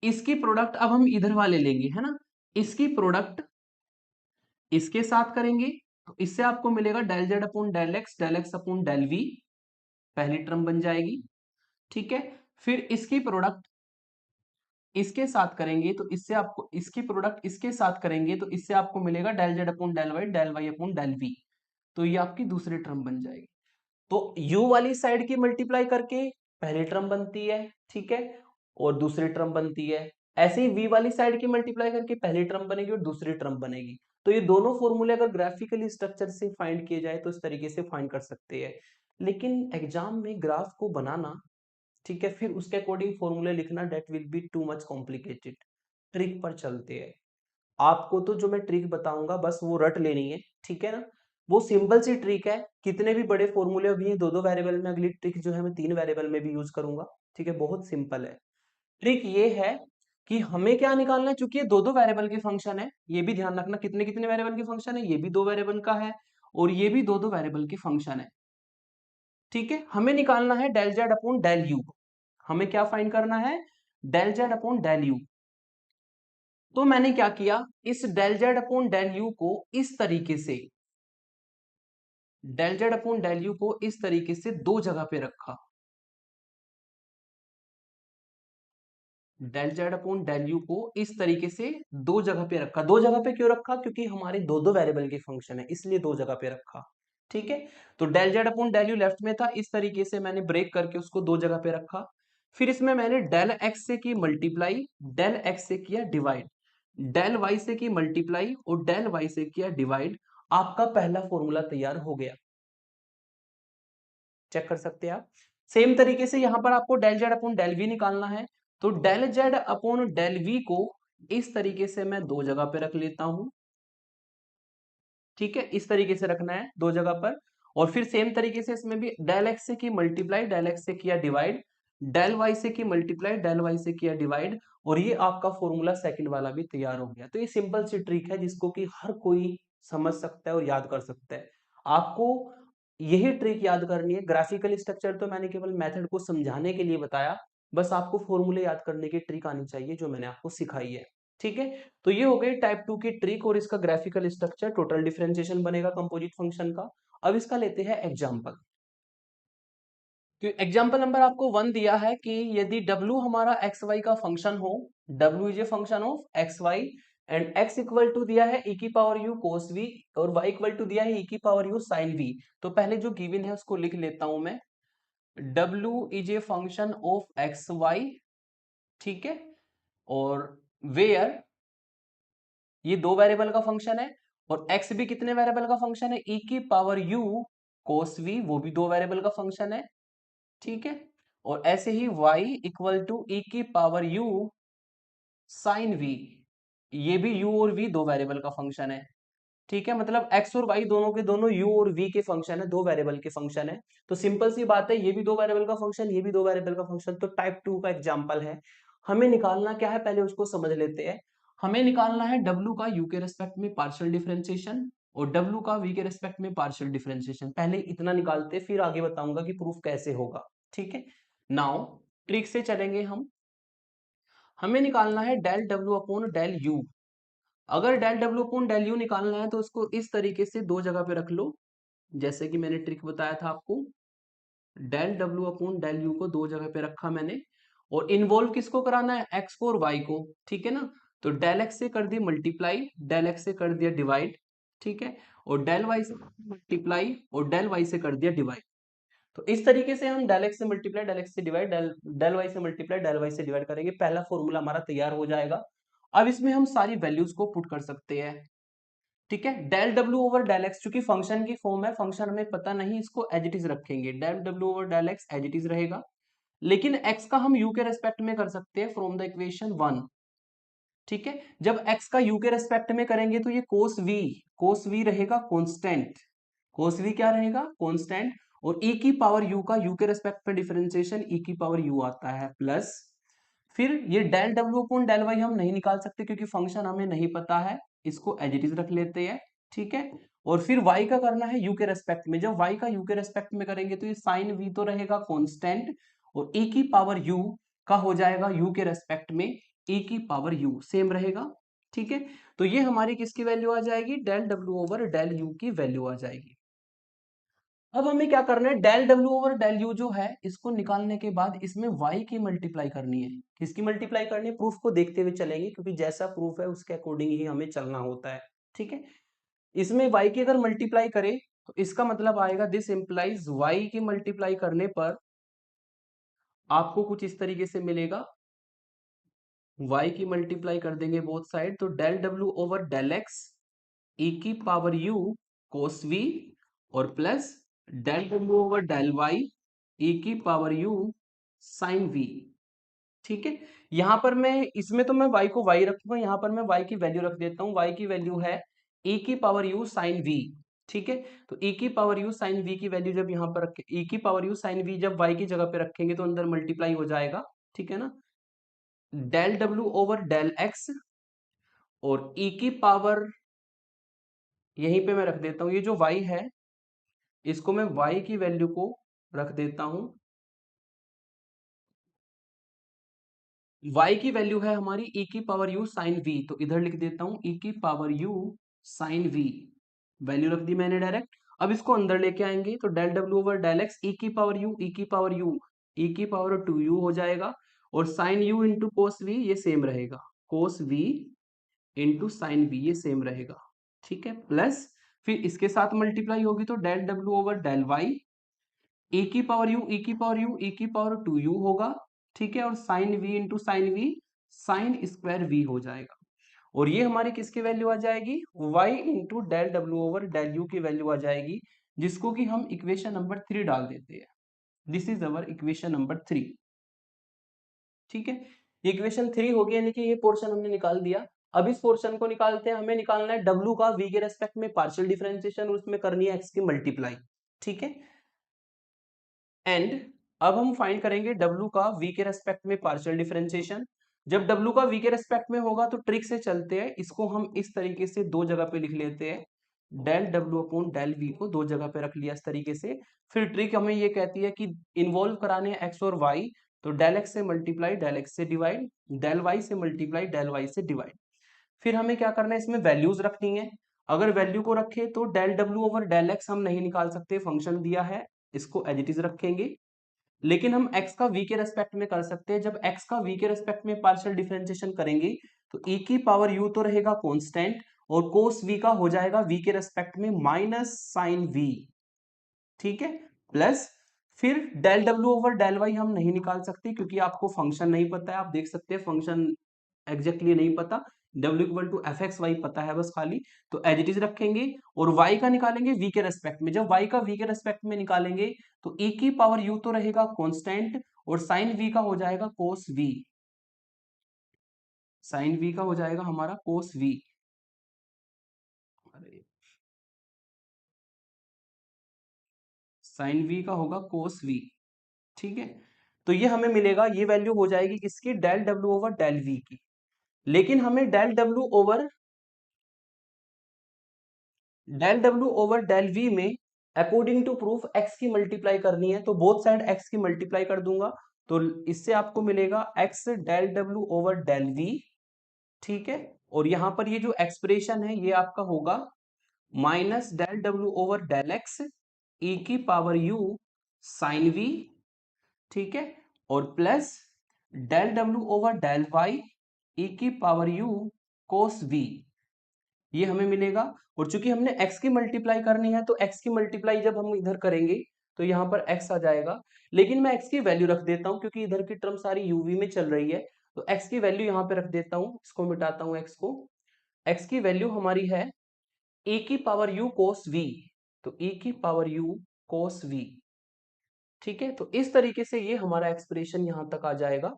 इसकी प्रोडक्ट अब हम इधर वाले लेंगे, है ना, इसकी प्रोडक्ट इसके साथ करेंगे तो इससे आपको मिलेगा del Z upon del x upon del v, पहली टर्म बन जाएगी। ठीक है, फिर इसकी प्रोडक्ट इसके साथ करेंगे तो इससे आपको, इसकी प्रोडक्ट इसके साथ करेंगे तो इससे आपको मिलेगा del Z upon del y upon del v, तो ये आपकी दूसरी टर्म बन जाएगी। तो u वाली साइड की मल्टीप्लाई करके पहली टर्म बनती है, ठीक है, और दूसरी टर्म बनती है। ऐसे ही v वाली साइड की मल्टीप्लाई करके पहली टर्म बनेगी और दूसरी टर्म बनेगी। तो ये दोनों फॉर्मूले अगर ग्राफिकली स्ट्रक्चर से फाइंड किए जाए तो इस तरीके से फाइंड कर सकते हैं, लेकिन एग्जाम में ग्राफ को बनाना, ठीक है, फिर उसके अकॉर्डिंग फॉर्मूले लिखना, that will be too much complicated. Trick पर चलते हैं, आपको तो जो मैं ट्रिक बताऊंगा बस वो रट लेनी है, ठीक है ना, वो सिंपल सी ट्रिक है, कितने भी बड़े फॉर्मूले भी हैं दो दो वेरिएबल में, अगली ट्रिक जो है मैं तीन वेरिएबल में भी यूज करूंगा। ठीक है, बहुत सिंपल है। ट्रिक ये है कि हमें क्या निकालना है, चूंकि ये दो दो वेरिएबल के फंक्शन है, ये भी ध्यान रखना कितने कितने वेरिएबल के फंक्शन है, ये भी दो वेरिएबल का है और ये भी दो दो वेरिएबल के फंक्शन है। ठीक है, हमें निकालना है del Z upon del u, हमें क्या फाइंड करना है, del Z upon del u. तो मैंने क्या किया, इस del Z upon del u को इस तरीके से, del Z upon del u को इस तरीके से दो जगह पे रखा, del Z upon del u को इस तरीके से दो जगह पे रखा। दो जगह पे क्यों रखा, क्योंकि हमारे दो दो वेरिएबल के फंक्शन है, इसलिए दो जगह पे रखा। ठीक है, तो del Z upon del u left में था, इस तरीके से मैंने ब्रेक करके उसको दो जगह पे रखा। फिर इसमें मैंने डेल एक्स से की मल्टीप्लाई, डेल एक्स से किया डिवाइड, डेल वाई से की मल्टीप्लाई और डेल वाई से किया डिवाइड। आपका पहला फॉर्मूला तैयार हो गया, चेक कर सकते हैं आप। सेम तरीके से यहां पर आपको del Z upon del v निकालना है, तो del Z upon del v को इस तरीके से मैं दो जगह पे रख लेता हूं। ठीक है, इस तरीके से रखना है दो जगह पर। और फिर सेम तरीके से इसमें भी डेल एक्स से की मल्टीप्लाई, डेल एक्स से किया डिवाइड, डेल वाई से की मल्टीप्लाई, डेल वाई से किया डिवाइड, और ये आपका फॉर्मूला सेकंड वाला भी तैयार हो गया। तो ये सिंपल सी ट्रिक है जिसको कि हर कोई समझ सकता है और याद कर सकता है। आपको यही ट्रिक याद करनी है। ग्राफिकल स्ट्रक्चर तो मैंने केवल मेथड को समझाने के लिए बताया, बस आपको फॉर्मूले याद करने की ट्रिक आनी चाहिए जो मैंने आपको सिखाई है। ठीक है, तो ये हो गई टाइप 2 की ट्रिक और इसका ग्राफिकल स्ट्रक्चर, टोटल डिफरेंशिएशन बनेगा कंपोजिट फंक्शन का। अब इसका लेते हैं एग्जांपल। तो एग्जांपल नंबर आपको 1 दिया है कि यदि w हमारा एक्स वाई का फंक्शन हो, w is a function of x Y, and x equal to दिया है e की पावर u cos v, और y इक्वल टू दिया है e की पावर u sin v। तो पहले जो गिवन है उसको लिख लेता हूं मैं, w is a function of x y, ठीक है, और वेयर ये दो वेरिएबल का फंक्शन है, और x भी कितने वेरिएबल का फंक्शन है, e की पावर u cos v, वो भी दो वेरिएबल का फंक्शन है। ठीक है, और ऐसे ही y इक्वल टू e की पावर u sin v, ये भी u और v दो वेरिएबल का फंक्शन है। ठीक है, मतलब x और y दोनों के दोनों u और v के फंक्शन है, दो वेरिएबल के फंक्शन है। तो सिंपल सी बात है, ये भी दो वेरिएबल का फंक्शन, ये भी दो वेरिएबल का फंक्शन, तो टाइप 2 का एग्जांपल है। हमें निकालना क्या है, पहले उसको समझ लेते हैं। हमें निकालना है w का u के रेस्पेक्ट में पार्शियल डिफरेंशिएशन और w का v के रेस्पेक्ट में पार्शियल डिफरेंशिएशन। पहले इतना निकालते, फिर आगे बताऊंगा कि प्रूफ कैसे होगा। ठीक है, नाउ ट्रिक से चलेंगे हम। हमें निकालना है del w upon del u। अगर डेल डब्ल्यू अपॉन डेल यू निकालना है तो उसको इस तरीके से दो जगह पे रख लो, जैसे कि मैंने ट्रिक बताया था आपको। डेल डब्ल्यू अपॉन डेल यू को दो जगह पे रखा मैंने, और इन्वॉल्व किसको कराना है, एक्स को और वाई को। ठीक है ना, तो डेल एक्स से कर दी मल्टीप्लाई, डेल एक्स से कर दिया डिवाइड, ठीक है, और डेल वाई से मल्टीप्लाई और डेल वाई से कर दिया डिवाइड। तो इस तरीके से हम डेल एक्स से मल्टीप्लाई, डेल एक्स से डिवाइड, डेल डेल वाई से मल्टीप्लाई, डेल वाई से डिवाइड करेंगे, पहला फॉर्मूला हमारा तैयार हो जाएगा। अब इसमें हम सारी वैल्यूज को पुट कर सकते हैं। ठीक है, del W over del x, चूंकि फंक्शन की फॉर्म है, फंक्शन हमें पता नहीं, इसको एज इट इज रखेंगे, del W over del x as it is रहेगा। लेकिन x का हम u के रेस्पेक्ट में कर सकते हैं फ्रॉम द इक्वेशन 1। ठीक है, जब x का u के रेस्पेक्ट में करेंगे तो ये cos v रहेगा कांस्टेंट, cos v क्या रहेगा, कांस्टेंट, और e की पावर u का u के रेस्पेक्ट में डिफरेंशिएशन e की पावर u आता है प्लस। फिर ये डेल डब्ल्यू अपॉन डेल वाई हम नहीं निकाल सकते क्योंकि फंक्शन हमें नहीं पता है, इसको एज इट इज रख लेते हैं। ठीक है, और फिर y का करना है u के रेस्पेक्ट में, जब y का u के रेस्पेक्ट में करेंगे तो ये साइन v तो रहेगा कांस्टेंट, और e की पावर u का हो जाएगा u के रेस्पेक्ट में e की पावर u सेम रहेगा। ठीक है, तो ये हमारी किसकी वैल्यू आ जाएगी, del w over del u की वैल्यू आ जाएगी। अब हमें क्या करना है, del W over del u जो है इसको निकालने के बाद इसमें y की मल्टीप्लाई करनी है। किसकी मल्टीप्लाई करनी है, प्रूफ को देखते हुए चलेंगे क्योंकि जैसा प्रूफ है उसके अकॉर्डिंग ही हमें चलना होता है। ठीक है, इसमें y की अगर मल्टीप्लाई करें तो इसका मतलब आएगा, दिस इंप्लाइज y की मल्टीप्लाई करने पर आपको कुछ इस तरीके से मिलेगा, y की मल्टीप्लाई कर देंगे बोथ साइड, तो del W over del x e की पावर u cos v, और plus del W over del y e की पावर u sin v। ठीक है, यहां पर मैं इसमें तो मैं y को y रखूंगा, यहां पर मैं y की वैल्यू रख देता हूं, y की वैल्यू है e की पावर u sin v। ठीक है, तो e की पावर u sin v की वैल्यू जब यहां पर रखें, e की पावर u sin v जब y की जगह पे रखेंगे तो अंदर मल्टीप्लाई हो जाएगा। ठीक है ना, del W over del x और e की पावर, यहीं पे मैं रख देता हूं, ये जो y है इसको मैं y की वैल्यू को रख देता हूं y की वैल्यू है हमारी e की पावर u साइन v, तो इधर लिख देता हूं e की power u sine v, value रख दी मैंने डायरेक्ट। अब इसको अंदर लेके आएंगे तो del w over del x e की पावर u e की पावर u e की पावर 2u हो जाएगा, और sine u into cos v ये सेम रहेगा, cos v into sine v ये सेम रहेगा, ठीक है। प्लस फिर इसके साथ मल्टीप्लाई होगी तो del w over del y e की पावर u e की पावर u e की पावर 2u होगा, ठीक है, और sine v into sine v sine square v हो जाएगा। और ये हमारी किसकी वैल्यू आ जाएगी, y into del W over del u की वैल्यू आ जाएगी, जिसको कि हम इक्वेशन नंबर 3 डाल देते हैं। This is our equation number 3, ठीक है। इक्वेशन 3 हो गया, यानी कि ये पोर्शन हमने निकाल दिया। अब इस पोर्शन को निकालते हैं, हमें निकालना है w का v के रेस्पेक्ट में पार्शियल डिफरेंशिएशन, उसमें करनी है x की मल्टीप्लाई, ठीक है। एंड अब हम फाइंड करेंगे w का v के रेस्पेक्ट में पार्शियल डिफरेंशिएशन। जब w का v के रेस्पेक्ट में होगा तो ट्रिक से चलते हैं, इसको हम इस तरीके से दो जगह पे लिख लेते हैं, del w upon del v को दो जगह पे रख लिया इस तरीके से। फिर ट्रिक हमें ये कहती है कि इन्वॉल्व कराने हैं x और y, तो डेल x से मल्टीप्लाई डेल x से डिवाइड, डेल y से मल्टीप्लाई डेल y से डिवाइड। फिर हमें क्या करना है, इसमें वैल्यूज रखनी है। अगर वैल्यू को रखे तो del w over del x हम नहीं निकाल सकते, फंक्शन दिया है, इसको एज इट इज रखेंगे। लेकिन हम x का v के रेस्पेक्ट में कर सकते हैं। जब x का v के रेस्पेक्ट में पार्शियल डिफरेंशिएशन करेंगे तो e की पावर u तो रहेगा कांस्टेंट, और कोस v का हो जाएगा v के रेस्पेक्ट में माइनस साइन v, ठीक है। प्लस फिर del w over del y हम नहीं निकाल सकते क्योंकि आपको फंक्शन नहीं पता है, आप देख सकते हैं फंक्शन एग्जैक्टली नहीं पता, w equal to F x y पता है बस खाली, तो एज इट इज रखेंगे। और y का निकालेंगे v के रेस्पेक्ट में। जब y का v के रेस्पेक्ट में निकालेंगे तो e की पावर u तो रहेगा कांस्टेंट, और साइन v का हो जाएगा कोस v, साइन v का हो जाएगा हमारा कोस v, साइन v का होगा कोस v, ठीक है। तो ये हमें मिलेगा, ये वैल्यू हो जाएगी किसकी, del w over del v की। लेकिन हमें del w over del v में अकॉर्डिंग टू प्रूफ x की मल्टीप्लाई करनी है, तो बोथ साइड x की मल्टीप्लाई कर दूंगा, तो इससे आपको मिलेगा x del w over del v, ठीक है। और यहां पर ये जो एक्सप्रेशन है ये आपका होगा minus del w over del x e की पावर u साइन v, ठीक है, और plus del w over del y e की पावर u कोस v, ये हमें मिलेगा। और चूंकि हमने x की मल्टीप्लाई करनी है तो x की मल्टीप्लाई जब हम इधर करेंगे तो यहाँ पर x आ जाएगा, लेकिन मैं x की वैल्यू रख देता हूँ क्योंकि इधर की टर्म सारी uv में चल रही है, तो x की वैल्यू यहाँ पे रख देता हूँ, इसको मिटाता हूँ x को। x की वैल्यू हमारी है e की पावर u कोस v, तो e की पावर u कोस v, ठीक है। तो इस तरीके से ये हमारा एक्सप्रेशन यहां तक आ जाएगा।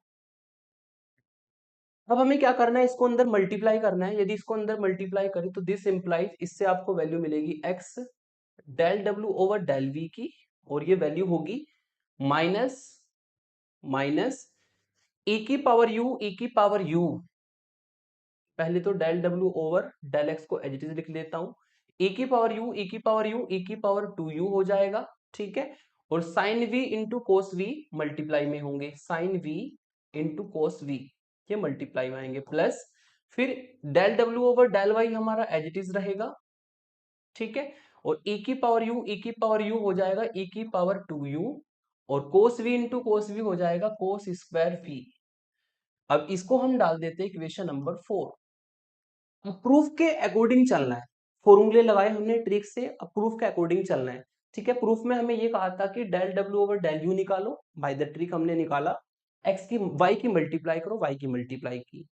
अब हमें क्या करना है, इसको अंदर मल्टीप्लाई करना है। यदि इसको अंदर मल्टीप्लाई करें तो दिस इंप्लाइज, इससे आपको वैल्यू मिलेगी x del w over del v की, और ये वैल्यू होगी माइनस माइनस e की पावर u e की पावर u, पहले तो del w over del x को एज इट इज लिख लेता हूं, e की पावर u e की पावर u e की पावर 2u हो जाएगा, ठीक है। और sine v into cos v multiply में होंगे, sine v into cos v ये मल्टीप्लाई में आएंगे, प्लस फिर del w over del y हमारा एज इट इज रहेगा, ठीक है। और e की पावर u e की पावर u हो जाएगा e की पावर 2u, और cos v into cos v हो जाएगा कोस स्क्वायर v। अब इसको हम डाल देते हैं इक्वेशन नंबर 4। प्रूफ के अकॉर्डिंग चलना है, फॉर्मूले लगाए हमने ट्रिक से, अब प्रूफ के अकॉर्डिंग चलना है, ठीक है। प्रूफ में हमें ये कहा था कि del w over del u निकालो, बाय द ट्रिक हमने निकाला, x की y की मल्टीप्लाई करो, y की मल्टीप्लाई की।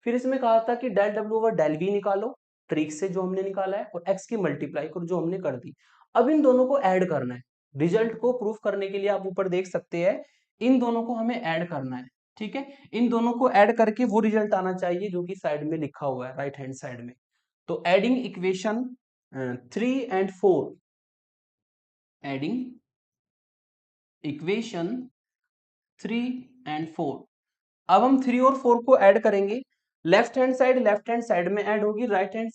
फिर इसमें कहा था कि del w over del v निकालो, ट्रिक से जो हमने निकाला है, और x की मल्टीप्लाई करो जो हमने कर दी। अब इन दोनों को ऐड करना है, रिजल्ट को प्रूफ करने के लिए आप ऊपर देख सकते हैं, इन दोनों को हमें ऐड करना है, ठीक है। इन दोनों को ऐड करके वो रिजल्ट आना चाहिए जो कि साइड में लिखा हुआ है, राइट हैंड साइड में। तो adding equation 3 and 4, adding equation 3 and 4। अब हम 3 और 4 को ऐड करेंगे, लेफ्ट हैंड साइड में ऐड होगी, राइट हैंड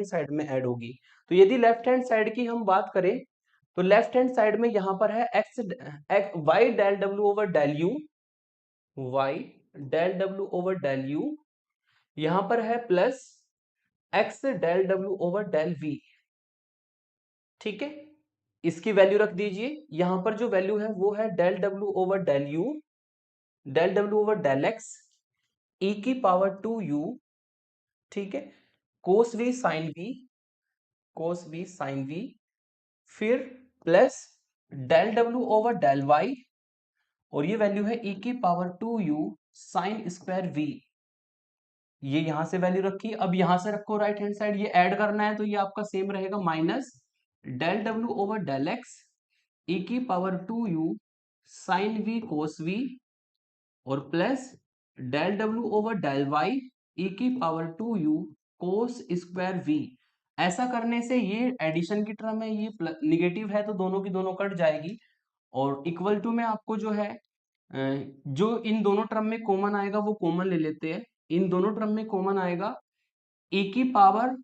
साइड में ऐड होगी। तो यदि लेफ्ट हैंड साइड की हम बात करें तो लेफ्ट हैंड साइड में यहां पर है x y del w over del u, y del W over del u, यहां पर है plus x del W over del v. ठीक है, इसकी वैल्यू रख दीजिए। यहां पर जो वैल्यू है वो है del W over del U, del W over del X E की पावर 2u। ठीक है, cos V sine V, cos V sine V, फिर plus del W over del Y, और ये वैल्यू है ई की power 2u sign square we. ये यहां से वैल्यू रखी, अब यहां से रखो राइट हैंड साइड, ये ऐड करना है तो ये आपका सेम रहेगा, minus del W over del X E की power 2u sine V cos V, और plus del W over del Y E की power 2u cos square we. ऐसा करने से ये एडिशन की टर्म है, ये निगेटिव है तो दोनों की दोनों कट जाएगी, और इक्वल टू में आपको जो है जो इन दोनों टर्म में कॉमन आएगा वो कॉमन ले लेते हैं। इन दोनों टर्म में कॉमन आएगा e की पावर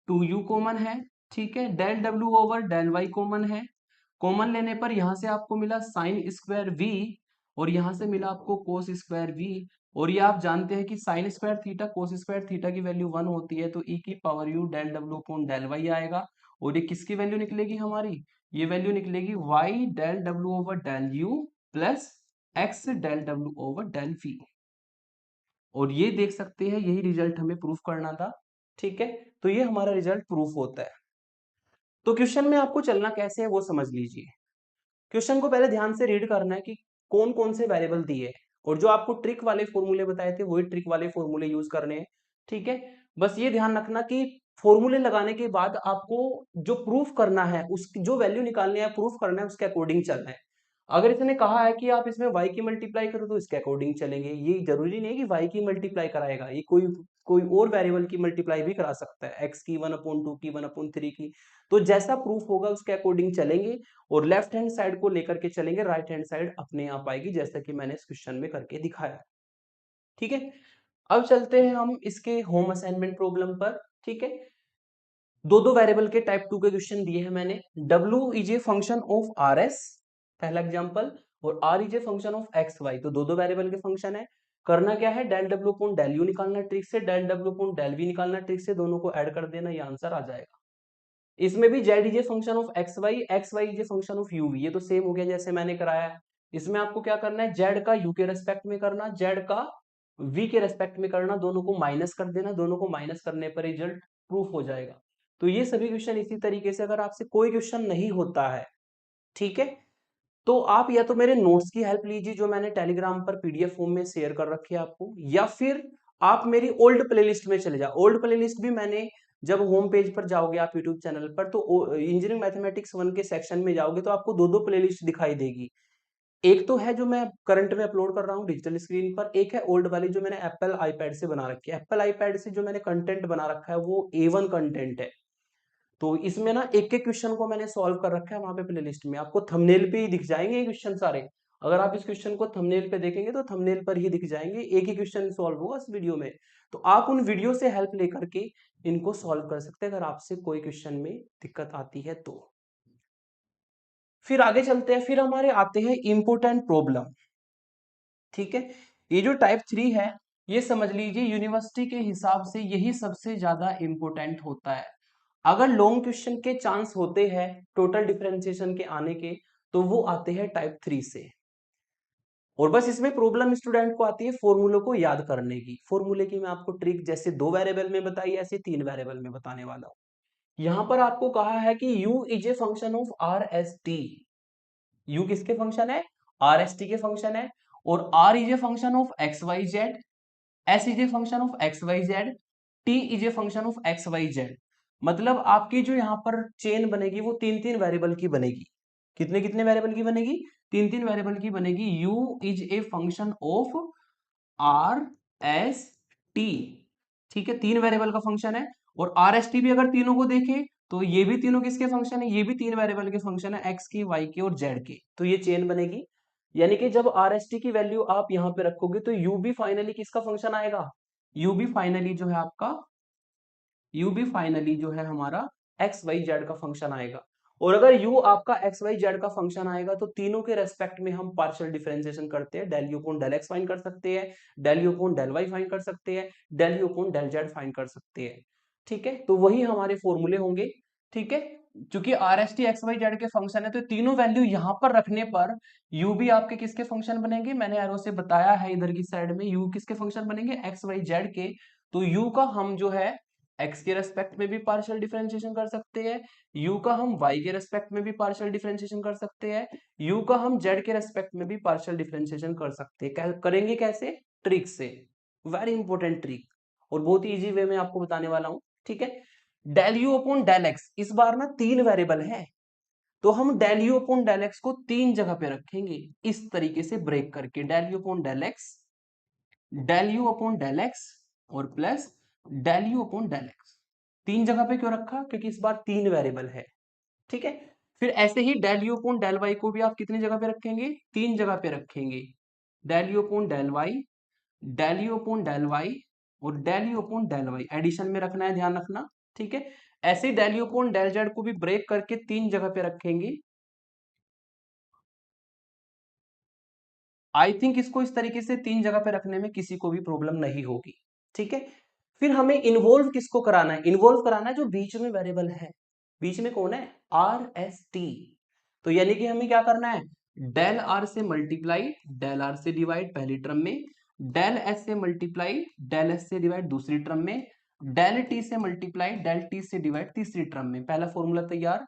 2u कॉमन है, ठीक है, del W over del y common है। कॉमन लेने पर यहां से आपको मिला साइन स्क्वायर v, और यहां से मिला आपको कोस स्क्वायर v। और ये आप जानते हैं कि sine square theta cos square theta की वैल्यू 1 होती है, तो e की पावर u डेल डब्ल्यू अपॉन डेल वाई आएगा। और ये किसकी वैल्यू निकलेगी हमारी, ये वैल्यू निकलेगी y del W over del u plus x del W over del v। और ये देख सकते हैं यही रिजल्ट हमें प्रूफ करना था। ठीक है, तो ये हमारा रिजल्ट प्रूफ होता है। तो क्वेश्चन में आपको चलना कैसे है वो समझ लीजिए। क्वेश्चन को पहले ध्यान से रीड करना है कि कौन कौन से वेरिएबल दिए, और जो आपको ट्रिक वाले फॉर्मूले बताए थे वही ट्रिक वाले फॉर्मूले यूज करने हैं। ठीक है, बस ये ध्यान रखना कि फॉर्मूले लगाने के बाद आपको जो प्रूफ करना है, उसकी जो वैल्यू निकालनी है प्रूफ करना है, उसके अकॉर्डिंग चलना है। अगर इसने कहा है कि आप इसमें y की मल्टीप्लाई करो तो इसके अकॉर्डिंग चलेंगे। ये जरूरी नहीं है कि y की मल्टीप्लाई कराएगा, ये कोई कोई और वेरिएबल की मल्टीप्लाई भी करा सकता है, x की 1/2 की 1/3 की। तो जैसा प्रूफ होगा उसके अकॉर्डिंग चलेंगे, और लेफ्ट हैंड साइड को लेकर के चलेंगे, राइट हैंड साइड अपने आप आएगी, जैसा कि मैंने इस क्वेश्चन में करके दिखाया। ठीक है, अब चलते हैं हम इसके होम असाइनमेंट प्रॉब्लम पर। ठीक है, दो दो वेरिएबल के टाइप 2 के क्वेश्चन दिए हैं मैंने। W is a function of r s, पहला एग्जांपल, और R is a function of x y, तो दो दो वेरिएबल के फंक्शन है। करना क्या है, डेल डब्ल्यू अपॉन डेल यू निकालना ट्रिक से, डेल डब्ल्यू अपॉन डेल वी निकालना ट्रिक से, दोनों को ऐड कर देना, ये आंसर आ जाएगा। इसमें भी z is a function of x y is a function of u v, ये तो सेम हो गया जैसे मैंने कराया है। इसमें आपको क्या करना है, z का u के रेस्पेक्ट में करना, z का v के रेस्पेक्ट में करना, दोनों को माइनस कर देना, दोनों को माइनस करने पर रिजल्ट प्रूफ हो जाएगा। तो ये सभी क्वेश्चन इसी तरीके से, अगर आपसे कोई क्वेश्चन नहीं होता है, ठीक है, तो आप या तो मेरे नोट्स की हेल्प लीजिए जो मैंने टेलीग्राम पर पीडीएफ फॉर्म में शेयर कर रखी है आपको, या फिर आप मेरी ओल्ड प्लेलिस्ट में चले जाओ। ओल्ड प्लेलिस्ट भी मैंने, जब होम पेज पर जाओगे आप यूट्यूब चैनल पर, तो इंजीनियरिंग मैथमेटिक्स 1 के सेक्शन में जाओगे तो आपको दो दो प्लेलिस्ट दिखाई देगी। एक तो है जो मैं करंट में अपलोड कर रहा हूँ डिजिटल स्क्रीन पर, एक है ओल्ड वाली जो मैंने एप्पल आईपैड से बना रखी है। एप्पल आईपैड से जो मैंने कंटेंट बना रखा है वो A1 कंटेंट है। तो इसमें ना एक एक क्वेश्चन को मैंने सॉल्व कर रखा है वहां पे प्लेलिस्ट में, आपको थंबनेल पे ही दिख जाएंगे ये क्वेश्चन सारे। अगर आप इस क्वेश्चन को थंबनेल पे देखेंगे तो थंबनेल पर ही दिख जाएंगे, एक ही क्वेश्चन सॉल्व होगा इस वीडियो में। तो आप उन वीडियो से हेल्प लेकर के इनको सॉल्व कर सकते हैं अगर आपसे कोई क्वेश्चन में दिक्कत आती है तो। फिर आगे चलते हैं, फिर हमारे आते हैं इंपोर्टेंट प्रॉब्लम। ठीक है, ये जो टाइप 3 है, ये समझ लीजिए यूनिवर्सिटी के हिसाब से यही सबसे ज्यादा इंपोर्टेंट होता है। अगर लॉन्ग क्वेश्चन के चांस होते हैं टोटल डिफरेंशिएशन के आने के, तो वो आते हैं टाइप 3 से। और बस इसमें प्रॉब्लम स्टूडेंट को आती है फॉर्मूलों को याद करने की। फॉर्मूले की मैं आपको ट्रिक जैसे 2 वेरिएबल में बताई, ऐसे 3 वेरिएबल में बताने वाला हूं। यहां पर आपको कहा है कि u is a function of r S t. U किसके फंक्शन है, आर एस टी के फंक्शन है। और r is a function of x y z, s is a function of x y z, t is a function of x y z. मतलब आपकी जो यहाँ पर चेन बनेगी वो तीन तीन वेरिएबल की बनेगी। कितने कितने वेरिएबल की बनेगी, तीन तीन वेरिएबल की बनेगी। u is a function of r S T, ठीक है, तीन वेरिएबल का फंक्शन है। और आर एस टी भी अगर तीनों को देखें तो ये भी तीनों किसके फंक्शन है, ये भी तीन वेरिएबल के फंक्शन है, एक्स की, वाई की और जेड के। तो ये चेन बनेगी। यानी कि जब आर एस टी की वैल्यू आप यहां पे रखोगे तो यू भी फाइनली किसका फंक्शन आएगा, यू भी फाइनली जो है आपका, यू भी फाइनली जो है हमारा एक्स वाई जेड का फंक्शन आएगा। और अगर u आपका एक्स वाई जेड का फंक्शन आएगा तो तीनों के रेस्पेक्ट में हम पार्शियल डिफरेंशिएशन करते हैं, del you upon del x find कर सकते हैं, del you upon del y find कर सकते हैं, del you upon del z find कर सकते हैं। ठीक है, तो वही हमारे फॉर्मूले होंगे। ठीक है, क्योंकि R S t x y z के फंक्शन है तो तीनों वैल्यू यहां पर रखने पर u भी आपके किसके फंक्शन बनेंगे, मैंने एरो से बताया है इधर की साइड में u किसके फंक्शन बनेंगे, एक्स वाई जेड के। तो u का हम जो है x के रेस्पेक्ट में भी पार्शियल डिफरेंशिएशन कर सकते हैं, u का हम y के रेस्पेक्ट में भी पार्शियल डिफरेंशिएशन कर सकते हैं, u का हम z के रेस्पेक्ट में भी पार्शियल डिफरेंशिएशन कर सकते हैं। करेंगे कैसे, ट्रिक से, वेरी इंपॉर्टेंट ट्रिक, और बहुत ही इजी वे में आपको बताने वाला हूं। ठीक है, del you upon del x, इस बार ना तीन वेरिएबल है तो हम del you upon del x को तीन जगह पे रखेंगे, इस तरीके से ब्रेक करके, del you upon del X, del you upon del x और plus del you upon del X. तीन जगह पे क्यों रखा, क्योंकि इस बार तीन वेरिएबल है। ठीक है, फिर ऐसे ही del you upon del Y को भी आप कितनी जगह पे रखेंगे, तीन जगह पे रखेंगे, del you upon del Y, del you upon del Y और del you upon del Y, addition में रखना है, ध्यान रखना। ठीक है, ऐसे ही del you upon del Z को भी ब्रेक करके तीन जगह पे रखेंगे। आई थिंक इसको इस तरीके से तीन जगह पे रखने में किसी को भी प्रॉब्लम नहीं होगी। ठीक है, फिर हमें इन्वॉल्व किसको कराना है, इन्वॉल्व कराना है जो बीच में वेरिएबल है, बीच में कौन है, आर एस टी। तो यानी कि हमें क्या करना है, डेल आर से मल्टीप्लाई डेल आर से डिवाइड पहली टर्म में, डेल एस से मल्टीप्लाई डेल एस से डिवाइड दूसरी टर्म में, डेल टी से मल्टीप्लाई डेल टी से डिवाइड तीसरी टर्म में। पहला फॉर्मूला तैयार,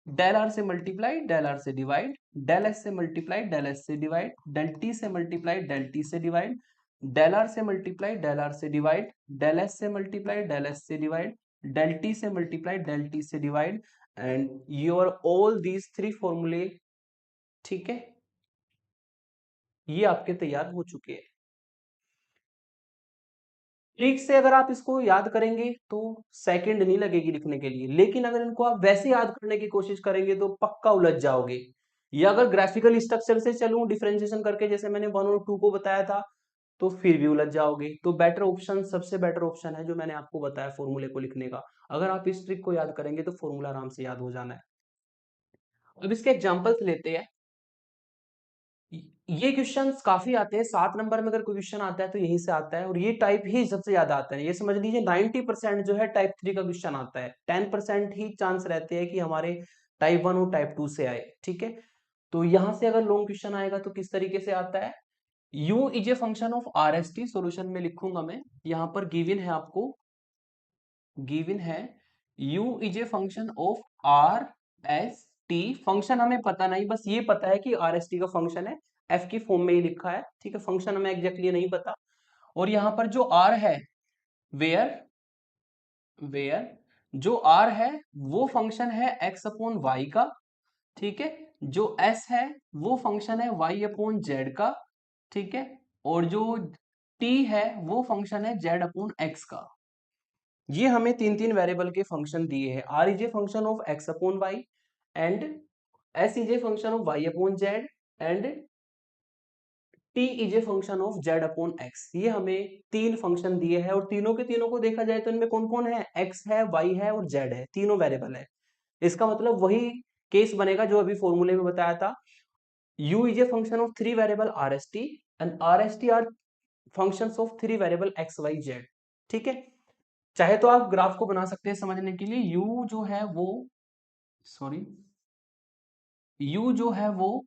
डेल आर से मल्टीप्लाई डेल आर से डिवाइड, डेल एस से मल्टीप्लाई डेल एस से डिवाइड, डेल टी से मल्टीप्लाई डेल टी से डिवाइड, डेल आर से मल्टीप्लाई डेल आर से डिवाइड, डेल एस से मल्टीप्लाई डेल एस से डिवाइड, डेल टी से मल्टीप्लाई डेल टी से divide, and your all these three फॉर्मूले। ठीक है, ये आपके तैयार हो चुके हैं। ट्रिक से अगर आप इसको याद करेंगे तो सेकंड नहीं लगेगी लिखने के लिए, लेकिन अगर इनको आप वैसे याद करने की कोशिश करेंगे तो पक्का उलझ जाओगे। या अगर ग्राफिकल स्ट्रक्चर से चलूं डिफरेंशिएशन करके, जैसे मैंने 1 और 2 को बताया था, तो फिर भी उलझ जाओगे। तो बेटर ऑप्शन, सबसे बेटर ऑप्शन है जो मैंने आपको बताया फॉर्मूले को लिखने का। अगर आप इस ट्रिक को याद करेंगे तो फॉर्मूला आराम से याद हो जाना है। अब इसके एग्जांपल्स लेते हैं। ये क्वेश्चंस काफी आते हैं, 7 नंबर में अगर कोई क्वेश्चन आता है तो यहीं से आता है, और ये टाइप ही सबसे ज्यादा आता है। ये समझ लीजिए 90% जो है टाइप 3 का क्वेश्चन आता है, 10% ही चांस रहते हैं कि हमारे टाइप 1 और टाइप 2 से आए। ठीक है, तो यहां से अगर लॉन्ग क्वेश्चन आएगा तो किस तरीके से आता है, u is a function of r S T, solution में लिखूंगा मैं, यहां पर गिवन है आपको, गिवन है u is a function of r S T. Function हमें पता नहीं, बस ये पता है कि आर एस टी का फंक्शन है, एफ की फॉर्म में ही लिखा है। ठीक है, फंक्शन हमें एग्जैक्टली नहीं पता। और यहां पर जो आर है, वेयर वेयर जो आर है वो फंक्शन है एक्स अपॉन वाई का। ठीक है, जो एस है वो फंक्शन है वाई अपॉन जेड का। ठीक है, और जो टी है वो फंक्शन है जेड अपॉन एक्स का। ये हमें तीन तीन वेरिएबल के फंक्शन दिए हैं, r is a function of x upon y, and s is a function of y upon z, and t is a function of z upon x. ये हमें तीन फंक्शन दिए हैं, और तीनों के तीनों को देखा जाए तो इनमें कौन कौन है, एक्स है, वाई है और जेड है, तीनों वेरिएबल है। इसका मतलब वही केस बनेगा जो अभी फॉर्मूले में बताया था, u is a function of three variable r S t, and r S T are functions of three variable x y z. ठीक है, चाहे तो आप ग्राफ को बना सकते हैं समझने के लिए, u जो है वो, सॉरी, u जो है वो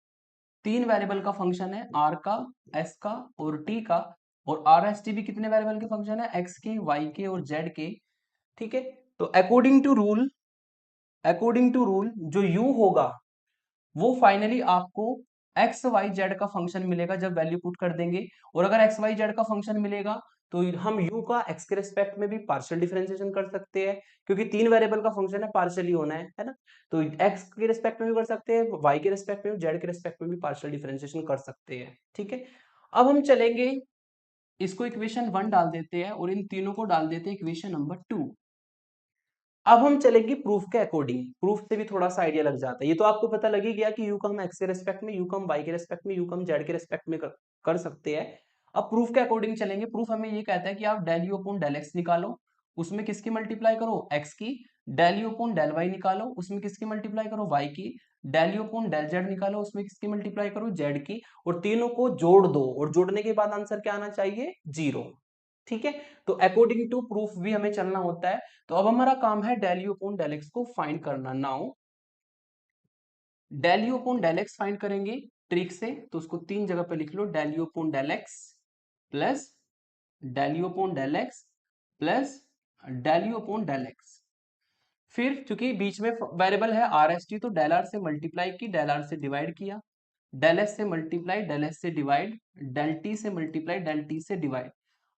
तीन वेरिएबल का फंक्शन है, r का, s का और t का, और आर एस टी भी कितने वेरिएबल के फंक्शन है, x के, y के और z के। ठीक है, तो अकॉर्डिंग टू रूल जो u होगा वो फाइनली आपको एक्स वाई जेड का फंक्शन मिलेगा जब वैल्यू पुट कर देंगे। और अगर एक्स वाई जेड का फंक्शन मिलेगा तो हम u का x के रिस्पेक्ट में भी पार्शियल डिफरेंशिएशन कर सकते हैं, क्योंकि तीन वेरिएबल का फंक्शन है, पार्शियल ही होना है ना। तो x के रिस्पेक्ट में भी कर सकते हैं, y के रिस्पेक्ट में भी, z के रिस्पेक्ट में भी पार्शियल डिफरेंशिएशन कर सकते हैं। ठीक है, अब हम चलेंगे, इसको इक्वेशन 1 डाल देते हैं और इन तीनों को डाल देते हैं इक्वेशन नंबर 2। अब हम चलेंगे प्रूफ के अकॉर्डिंग, प्रूफ से भी थोड़ा सा आइडिया लग जाता है। ये तो आपको पता लग ही गया कि यू का हम एक्स के रेस्पेक्ट में, यू का हम वाई के रेस्पेक्ट में, यू का हम जेड के रेस्पेक्ट में कर सकते हैं। अब प्रूफ के अकॉर्डिंग चलेंगे। प्रूफ हमें ये कहता है कि आप del you upon del x निकालो, उसमें किसकी मल्टीप्लाई करो, एक्स की, del you upon del y निकालो, उसमें किसकी मल्टीप्लाई करो, वाई की। Del you upon del z निकालो, उसमें किसकी मल्टीप्लाई करो, जेड की। और तीनों को जोड़ दो, और जोड़ने के बाद आंसर क्या आना चाहिए, 0। ठीक है, तो अकॉर्डिंग टू प्रूफ भी हमें चलना होता है। तो अब हमारा काम है del you upon del x को फाइंड करना। Now del you upon del x find करेंगे ट्रिक से, तो उसको 3 जगह पे लिख लो, del you upon del x plus del you upon del x plus del you upon del X. फिर चूंकि बीच में वेरिएबल है आर एस टी, तो डेल आर से मल्टीप्लाई की, डेल आर से डिवाइड किया, डेल एस से मल्टीप्लाई, डेल एस से डिवाइड, डेल टी से मल्टीप्लाई, डेल टी से डिवाइड।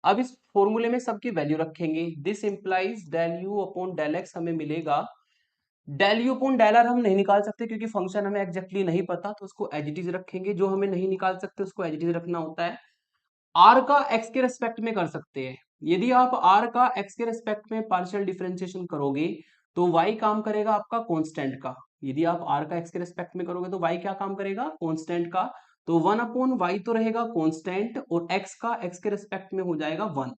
अब इस फॉर्मूले में सबकी वैल्यू रखेंगे। This implies del you upon del x हमें मिलेगा, del you upon del r हम नहीं निकाल सकते क्योंकि फंक्शन हमें एग्जैक्टली नहीं पता, तो उसको एज इट इज रखेंगे। जो हमें नहीं निकाल सकते उसको एज इट इज रखना होता है। आर का एक्स के रेस्पेक्ट में कर सकते हैं। यदि आप आर का एक्स के रेस्पेक्ट में पार्शियल डिफरेंशिएशन करोगे तो वाई काम करेगा आपका कांस्टेंट का। यदि आप आर का एक्स के रेस्पेक्ट में करोगे तो वाई क्या काम करेगा, कांस्टेंट का। तो 1 अपॉन वाई तो रहेगा कांस्टेंट, और एक्स का एक्स के रेस्पेक्ट में हो जाएगा 1।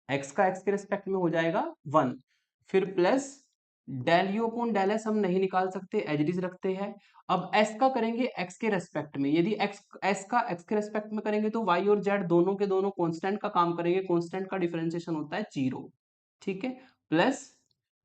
एक्स का एक्स के रेस्पेक्ट में हो जाएगा 1। फिर plus del you upon del s हम नहीं निकाल सकते, एज इट इज रखते हैं। अब एस का करेंगे एक्स के रेस्पेक्ट में। यदि एक्स एस का एक्स के रेस्पेक्ट में करेंगे तो वाई और जेड दोनों के दोनों कांस्टेंट का काम करेंगे। कांस्टेंट का डिफरेंशिएशन होता है 0। ठीक है, प्लस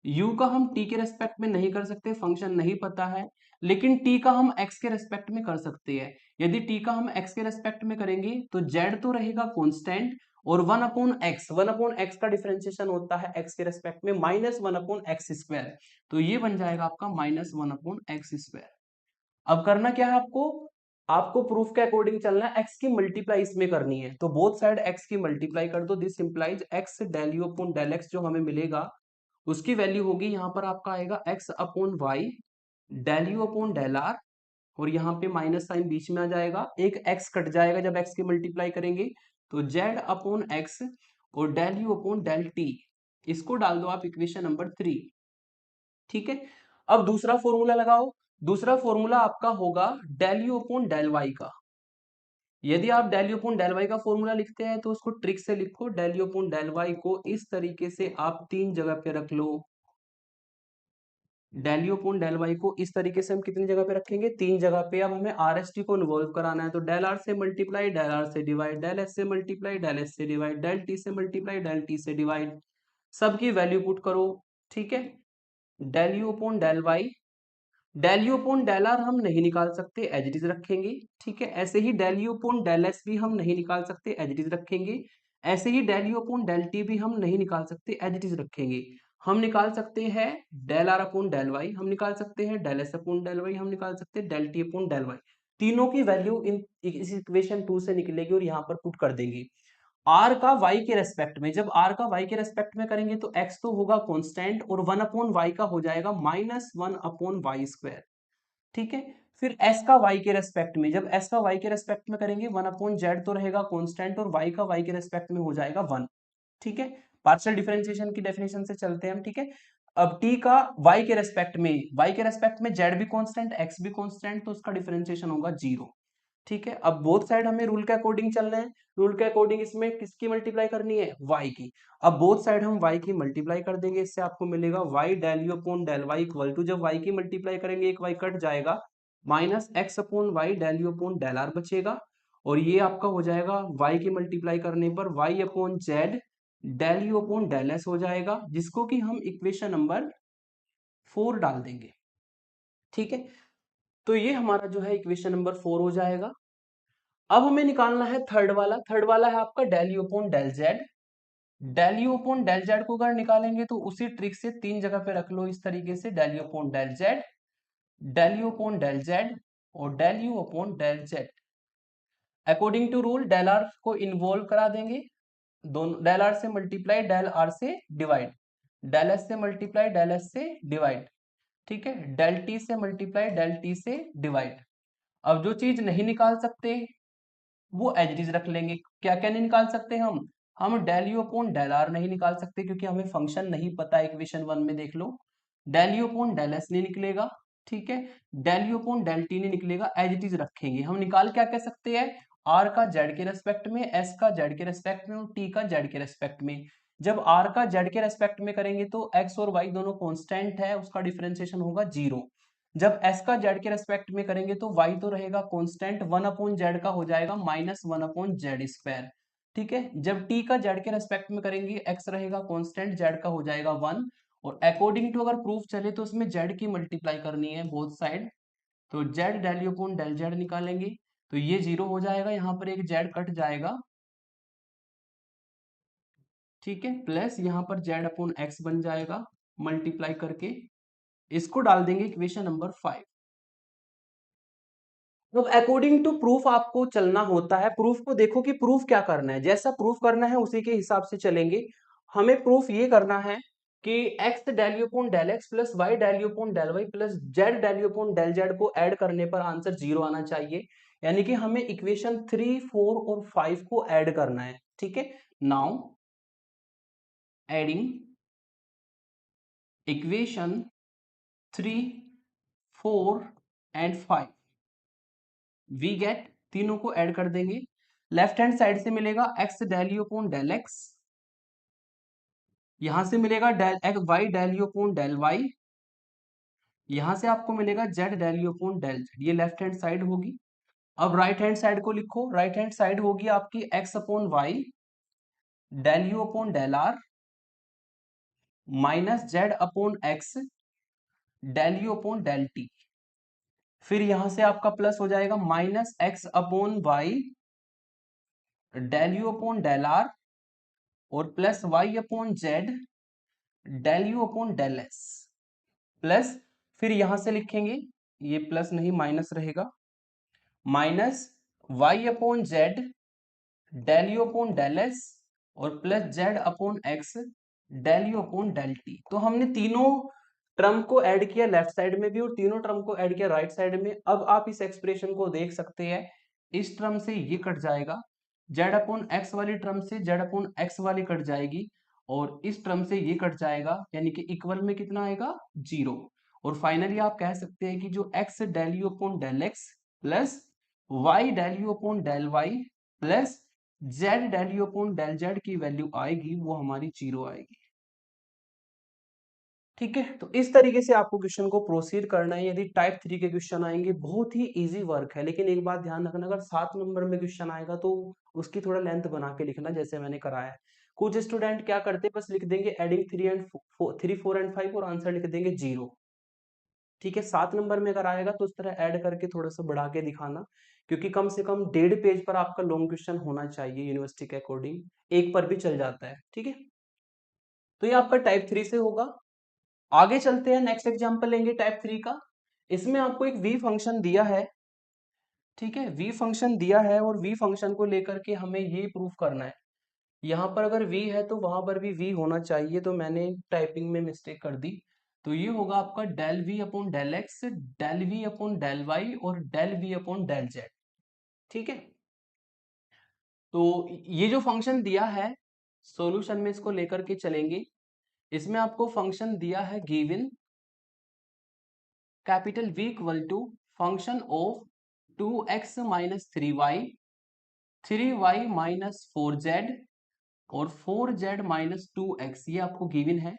u का हम t के रेस्पेक्ट में नहीं कर सकते, फंक्शन नहीं पता है। लेकिन t का हम x के रेस्पेक्ट में कर सकते हैं। यदि t का हम x के रेस्पेक्ट में करेंगे तो z तो रहेगा कांस्टेंट, और 1 अपॉन एक्स, 1 अपॉन एक्स का डिफरेंशिएशन होता है x के रेस्पेक्ट में माइनस 1 अपॉन एक्स स्क्वायर। तो ये बन जाएगा आपका माइनस 1 अपॉन एक्स स्क्वायर। अब करना क्या है आपको, आपको प्रूफ के अकॉर्डिंग चलना है, x की मल्टीप्लाई इसमें करनी है। तो बोथ साइड x की मल्टीप्लाई कर दो। This implies x del you upon del x जो हमें मिलेगा उसकी वैल्यू होगी, यहाँ पर आपका आएगा x upon Y del you upon del are, और यहाँ पे माइनस साइन बीच में आ जाएगा, एक x कट जाएगा जब x की मल्टीप्लाई करेंगे। तो z अपॉन x और del you upon del t, इसको डाल दो आप इक्वेशन नंबर 3। ठीक है, अब दूसरा फॉर्मूला लगाओ। दूसरा फॉर्मूला आपका होगा del you upon del Y का। यदि आप del you upon del Y का फॉर्मूला लिखते हैं तो उसको ट्रिक से लिखो। Del you upon del Y को इस तरीके से आप 3 जगह पे रख लो। Del you upon del Y को इस तरीके से हम कितनी जगह पे रखेंगे, 3 जगह पे। अब हमें आर एस टी को इन्वॉल्व कराना है, तो डेल आर से मल्टीप्लाई, डेल आर से डिवाइड, डेल एस से मल्टीप्लाई, डेल एस से डिवाइड, डेल टी से मल्टीप्लाई, डेल टी से डिवाइड। सबकी वैल्यू पुट करो। ठीक है, del you upon del Y, del you upon del r हम नहीं निकाल सकते, एज इट इज रखेंगे। ठीक है, ऐसे ही del you upon del S भी हम नहीं निकाल सकते, एज इट इज रखेंगे। ऐसे ही del you upon del T भी हम नहीं निकाल सकते, एज इट इज रखेंगे। हम निकाल सकते हैं del r upon del y, हम निकाल सकते हैं del s upon del y, हम निकाल सकते हैं del t upon del y. तीनों की वैल्यू इन इस इक्वेशन 2 से निकलेगी और यहाँ पर पुट कर देंगे। आर का वाई के रेस्पेक्ट में, जब आर का वाई के रेस्पेक्ट में करेंगे तो एक्स तो होगा कांस्टेंट, और 1 अपॉन वाई का हो जाएगा माइनस 1 अपॉन वाई स्क्वायर। ठीक है, फिर s का y के रेस्पेक्ट में, जब s का y के रेस्पेक्ट में करेंगे 1 अपॉन जेड तो रहेगा कांस्टेंट, और y का y के रेस्पेक्ट में हो जाएगा 1। ठीक है, पार्शियल डिफरेंशिएशन की डेफिनेशन से चलते हैं हम। ठीक है, अब t का y के रेस्पेक्ट में, y के रेस्पेक्ट में z भी कांस्टेंट, x भी कांस्टेंट, तो उसका डिफरेंशिएशन होगा 0। ठीक है, अब बोथ साइड हमें रूल के अकॉर्डिंग चलना है। रूल के अकॉर्डिंग इसमें किसकी मल्टीप्लाई करनी है, y की। अब बोथ साइड हम y की मल्टीप्लाई कर देंगे, इससे आपको मिलेगा y del you upon del y equal to, जब y की मल्टीप्लाई करेंगे एक y कट जाएगा, minus x upon Y del you upon del r बचेगा। और ये आपका हो जाएगा y की मल्टीप्लाई करने पर y upon Z del you upon del s हो जाएगा, जिसको कि हम इक्वेशन नंबर 4 डाल देंगे। ठीक है, तो ये हमारा जो है इक्वेशन नंबर 4 हो जाएगा। अब हमें निकालना है थर्ड वाला। थर्ड वाला है आपका del you upon del Z. Del you upon del Z को अगर निकालेंगे तो उसी ट्रिक से 3 जगह पे रख लो इस तरीके से, del you upon del Z, del you upon del Z और del you upon del Z. According to rule del R को इन्वॉल्व करा देंगे, दोनों डेल आर से मल्टीप्लाई, डेल आर से डिवाइड, डेल एस से मल्टीप्लाई, डेल एस से divide. ठीक है, डेल टी से मल्टीप्लाई, डेल टी से डिवाइड। अब जो चीज नहीं निकाल सकते वो एज इट इज रख लेंगे। क्या क्या नहीं निकाल सकते हम del you upon del r नहीं निकाल सकते क्योंकि हमें फंक्शन नहीं पता, इक्वेशन 1 में देख लो। Del you upon del S नहीं निकलेगा। ठीक है, del you upon del T नहीं निकलेगा, एज इट इज रखेंगे। हम निकाल क्या कह सकते हैं, आर का जेड के रेस्पेक्ट में, एस का जेड के रेस्पेक्ट में और टी का जेड के रेस्पेक्ट में। जब r का z के रेस्पेक्ट में करेंगे तो x और y दोनों कांस्टेंट है, उसका डिफरेंशिएशन होगा 0। जब s का z के रेस्पेक्ट में करेंगे तो y तो रहेगा कांस्टेंट, 1/z का हो जाएगा -1/z²। ठीक है, जब t का z के रेस्पेक्ट में करेंगे x रहेगा कांस्टेंट, z का हो जाएगा 1। और अकॉर्डिंग टू अगर प्रूफ चले तो उसमें z की मल्टीप्लाई करनी है बोथ साइड, तो z del you upon del z निकालेंगे तो ये 0 हो जाएगा, यहाँ पर एक z कट जाएगा। ठीक है, प्लस यहाँ पर z अपॉन एक्स बन जाएगा मल्टीप्लाई करके, इसको डाल देंगे इक्वेशन नंबर 5। अब अकॉर्डिंग टू प्रूफ आपको चलना होता है, प्रूफ को देखो कि प्रूफ क्या करना है, जैसा प्रूफ करना है उसी के हिसाब से चलेंगे। हमें प्रूफ ये करना है कि x del you upon del x plus y del you upon del Y plus z del you upon del z को ऐड करने पर आंसर 0 आना चाहिए, यानी कि हमें इक्वेशन 3, 4 और 5 को ऐड करना है। ठीक है, now adding equation 3, 4 and 5 we get, तीनों को ऐड कर देंगे। लेफ्ट हैंड साइड से मिलेगा x del you upon del x, यहां से मिलेगा del x y del you upon del y, यहां से आपको मिलेगा z del you upon del z, ये लेफ्ट हैंड साइड होगी। अब राइट हैंड साइड को लिखो, राइट हैंड साइड होगी आपकी x upon Y del you upon del are minus z upon X del you upon del T, फिर यहां से आपका प्लस हो जाएगा minus x upon Y del you upon del are और plus y upon Z del you upon del S, plus फिर यहां से लिखेंगे, ये प्लस नहीं माइनस रहेगा, minus y upon Z del you upon del S और plus z upon X del you upon del t. तो हमने तीनों टर्म को ऐड किया लेफ्ट साइड में भी और तीनों टर्म को ऐड किया राइट साइड में। अब आप इस एक्सप्रेशन को देख सकते हैं, इस टर्म से ये कट जाएगा, z अपॉन एक्स वाली टर्म से z अपॉन एक्स वाली कट जाएगी और इस टर्म से ये कट जाएगा, यानी कि इक्वल में कितना आएगा 0। और फाइनली आप कह सकते हैं कि जो x del you upon del x plus y del you upon del Y plus z del you upon del z की वैल्यू आएगी वो हमारी 0 आएगी। ठीक है, तो इस तरीके से आपको क्वेश्चन को प्रोसीड करना है। यदि टाइप 3 के क्वेश्चन आएंगे बहुत ही इजी वर्क है, लेकिन एक बात ध्यान रखना, अगर 7 नंबर में क्वेश्चन आएगा तो उसकी थोड़ा लेंथ बना के लिखना जैसे मैंने कराया है। कुछ स्टूडेंट क्या करते हैं, बस लिख देंगे एडिंग 3, 4 एंड 5 और आंसर लिख देंगे 0। ठीक है, 7 नंबर में अगर आएगा तो उस तरह ऐड करके थोड़ा सा बढ़ा के दिखाना, क्योंकि कम से कम 1.5 पेज पर आपका लॉन्ग क्वेश्चन होना चाहिए यूनिवर्सिटी के अकॉर्डिंग, एक पर भी चल जाता है। ठीक है, तो ये आपका टाइप 3 से होगा। आगे चलते हैं, नेक्स्ट एग्जांपल लेंगे टाइप 3 का। इसमें आपको एक वी फंक्शन दिया है। ठीक है, वी फंक्शन दिया है और वी फंक्शन को लेकर के हमें ये प्रूफ करना है, यहाँ पर अगर वी है तो वहां पर भी वी होना चाहिए, तो मैंने टाइपिंग में मिस्टेक कर दी। तो ये होगा आपका del we upon del X del we upon del Y और del we upon del Z. ठीक है, तो ये जो फंक्शन दिया है सॉल्यूशन में इसको लेकर के चलेंगे। इसमें आपको फंक्शन दिया है given capital V equal to function of 2x minus 3y 3y minus 4z और 4z माइनस 2x, ये आपको गिवन है।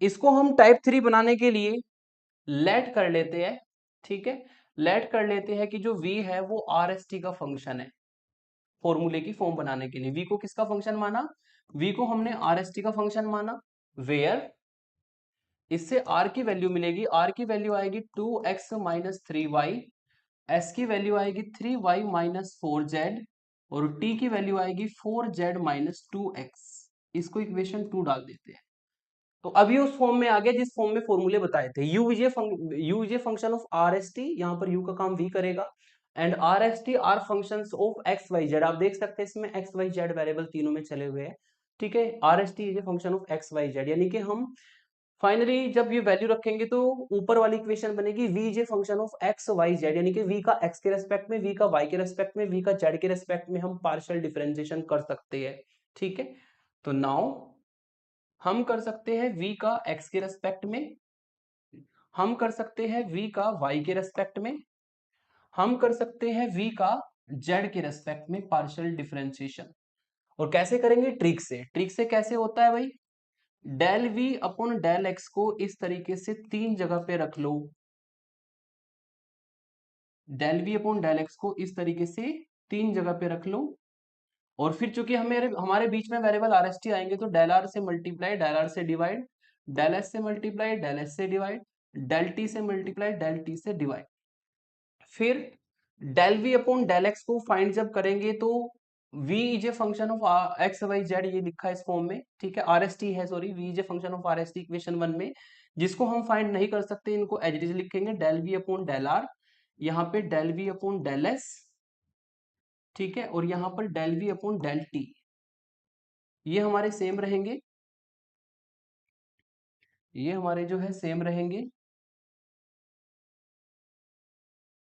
इसको हम टाइप 3 बनाने के लिए लेट कर लेते हैं। ठीक है, लेट कर लेते हैं कि जो v है वो RST का फंक्शन है। फॉर्मूले की फॉर्म बनाने के लिए v को किसका फंक्शन माना, v को हमने RST का फंक्शन माना, वेयर इससे r की वैल्यू मिलेगी, r की वैल्यू आएगी 2x माइनस 3y, s की वैल्यू आएगी 3y माइनस 4z और t की वैल्यू आएगी 4z माइनस 2x। इसको इक्वेशन 2 डाल देते हैं। तो अभी उस फॉर्म में आ गया जिस फॉर्म में फॉर्मूले बताए थे। u is a function of r S t, यहाँ पर u का काम v करेगा, and r S T are function of x y z. आप देख सकते हैं इसमें एक्स वाई जेड वेरिएबल तीनों में चले हुए हैं। ठीक है, R S t is a function of x y z, यानी कि हम फाइनली जब ये वैल्यू रखेंगे तो ऊपर वाली इक्वेशन बनेगी v is a function of x y z, यानी कि v का x के रेस्पेक्ट में, v का y के रेस्पेक्ट में, v का z के रेस्पेक्ट में हम पार्शियल डिफरेंशिएशन कर सकते हैं। ठीक है, तो नाउ हम कर सकते हैं v का x के रेस्पेक्ट में, हम कर सकते हैं v का y के रेस्पेक्ट में, हम कर सकते हैं v का z के रेस्पेक्ट में पार्शियल डिफरेंशिएशन। और कैसे करेंगे? ट्रिक से। ट्रिक से कैसे होता है भाई? Del we upon del x को इस तरीके से तीन जगह पे रख लो। Del we upon del x को इस तरीके से तीन जगह पे रख लो, और फिर चूंकि हमें हमारे बीच में वेरिएबल आर एस टी आएंगे तो डेल आर से मल्टीप्लाई, डेल आर से डिवाइड, डेल एस से मल्टीप्लाई, डेल एस से डिवाइड, डेल टी से मल्टीप्लाई, डेल टी से डिवाइड। फिर del we upon del x को फाइंड जब करेंगे तो v is a function of x y z, ये लिखा है इस फॉर्म में, ठीक है, आर एस टी है, sorry, v is a function of r S t equation 1 में, जिसको हम फाइंड नहीं कर सकते, इनको एज इट इज लिखेंगे, del we upon del r, यहाँ पे del we upon del s, ठीक है, और यहाँ पर del we upon del t, ये हमारे सेम रहेंगे, ये हमारे जो है सेम रहेंगे।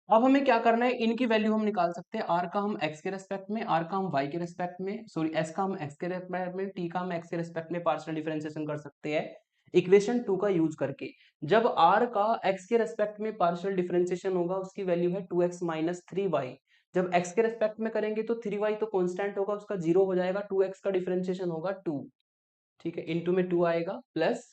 अब हमें क्या करना है, इनकी वैल्यू हम निकाल सकते हैं, आर का हम एक्स के रेस्पेक्ट में, आर का हम वाई के रेस्पेक्ट में, सॉरी एस का हम एक्स के रेस्पेक्ट में, टी का हम एक्स के रेस्पेक्ट में पार्शियल डिफरेंशिएशन कर सकते हैं इक्वेशन 2 का यूज करके। जब आर का एक्स के रेस्पेक्ट में पार्शियल डिफरेंशिएशन होगा, उसकी वैल्यू है 2x माइनस 3y। जब एक्स के रेस्पेक्ट में करेंगे तो 3y तो कांस्टेंट होगा, उसका 0 हो जाएगा, 2x का डिफरेंशिएशन होगा 2, ठीक है, इनटू में 2 आएगा, प्लस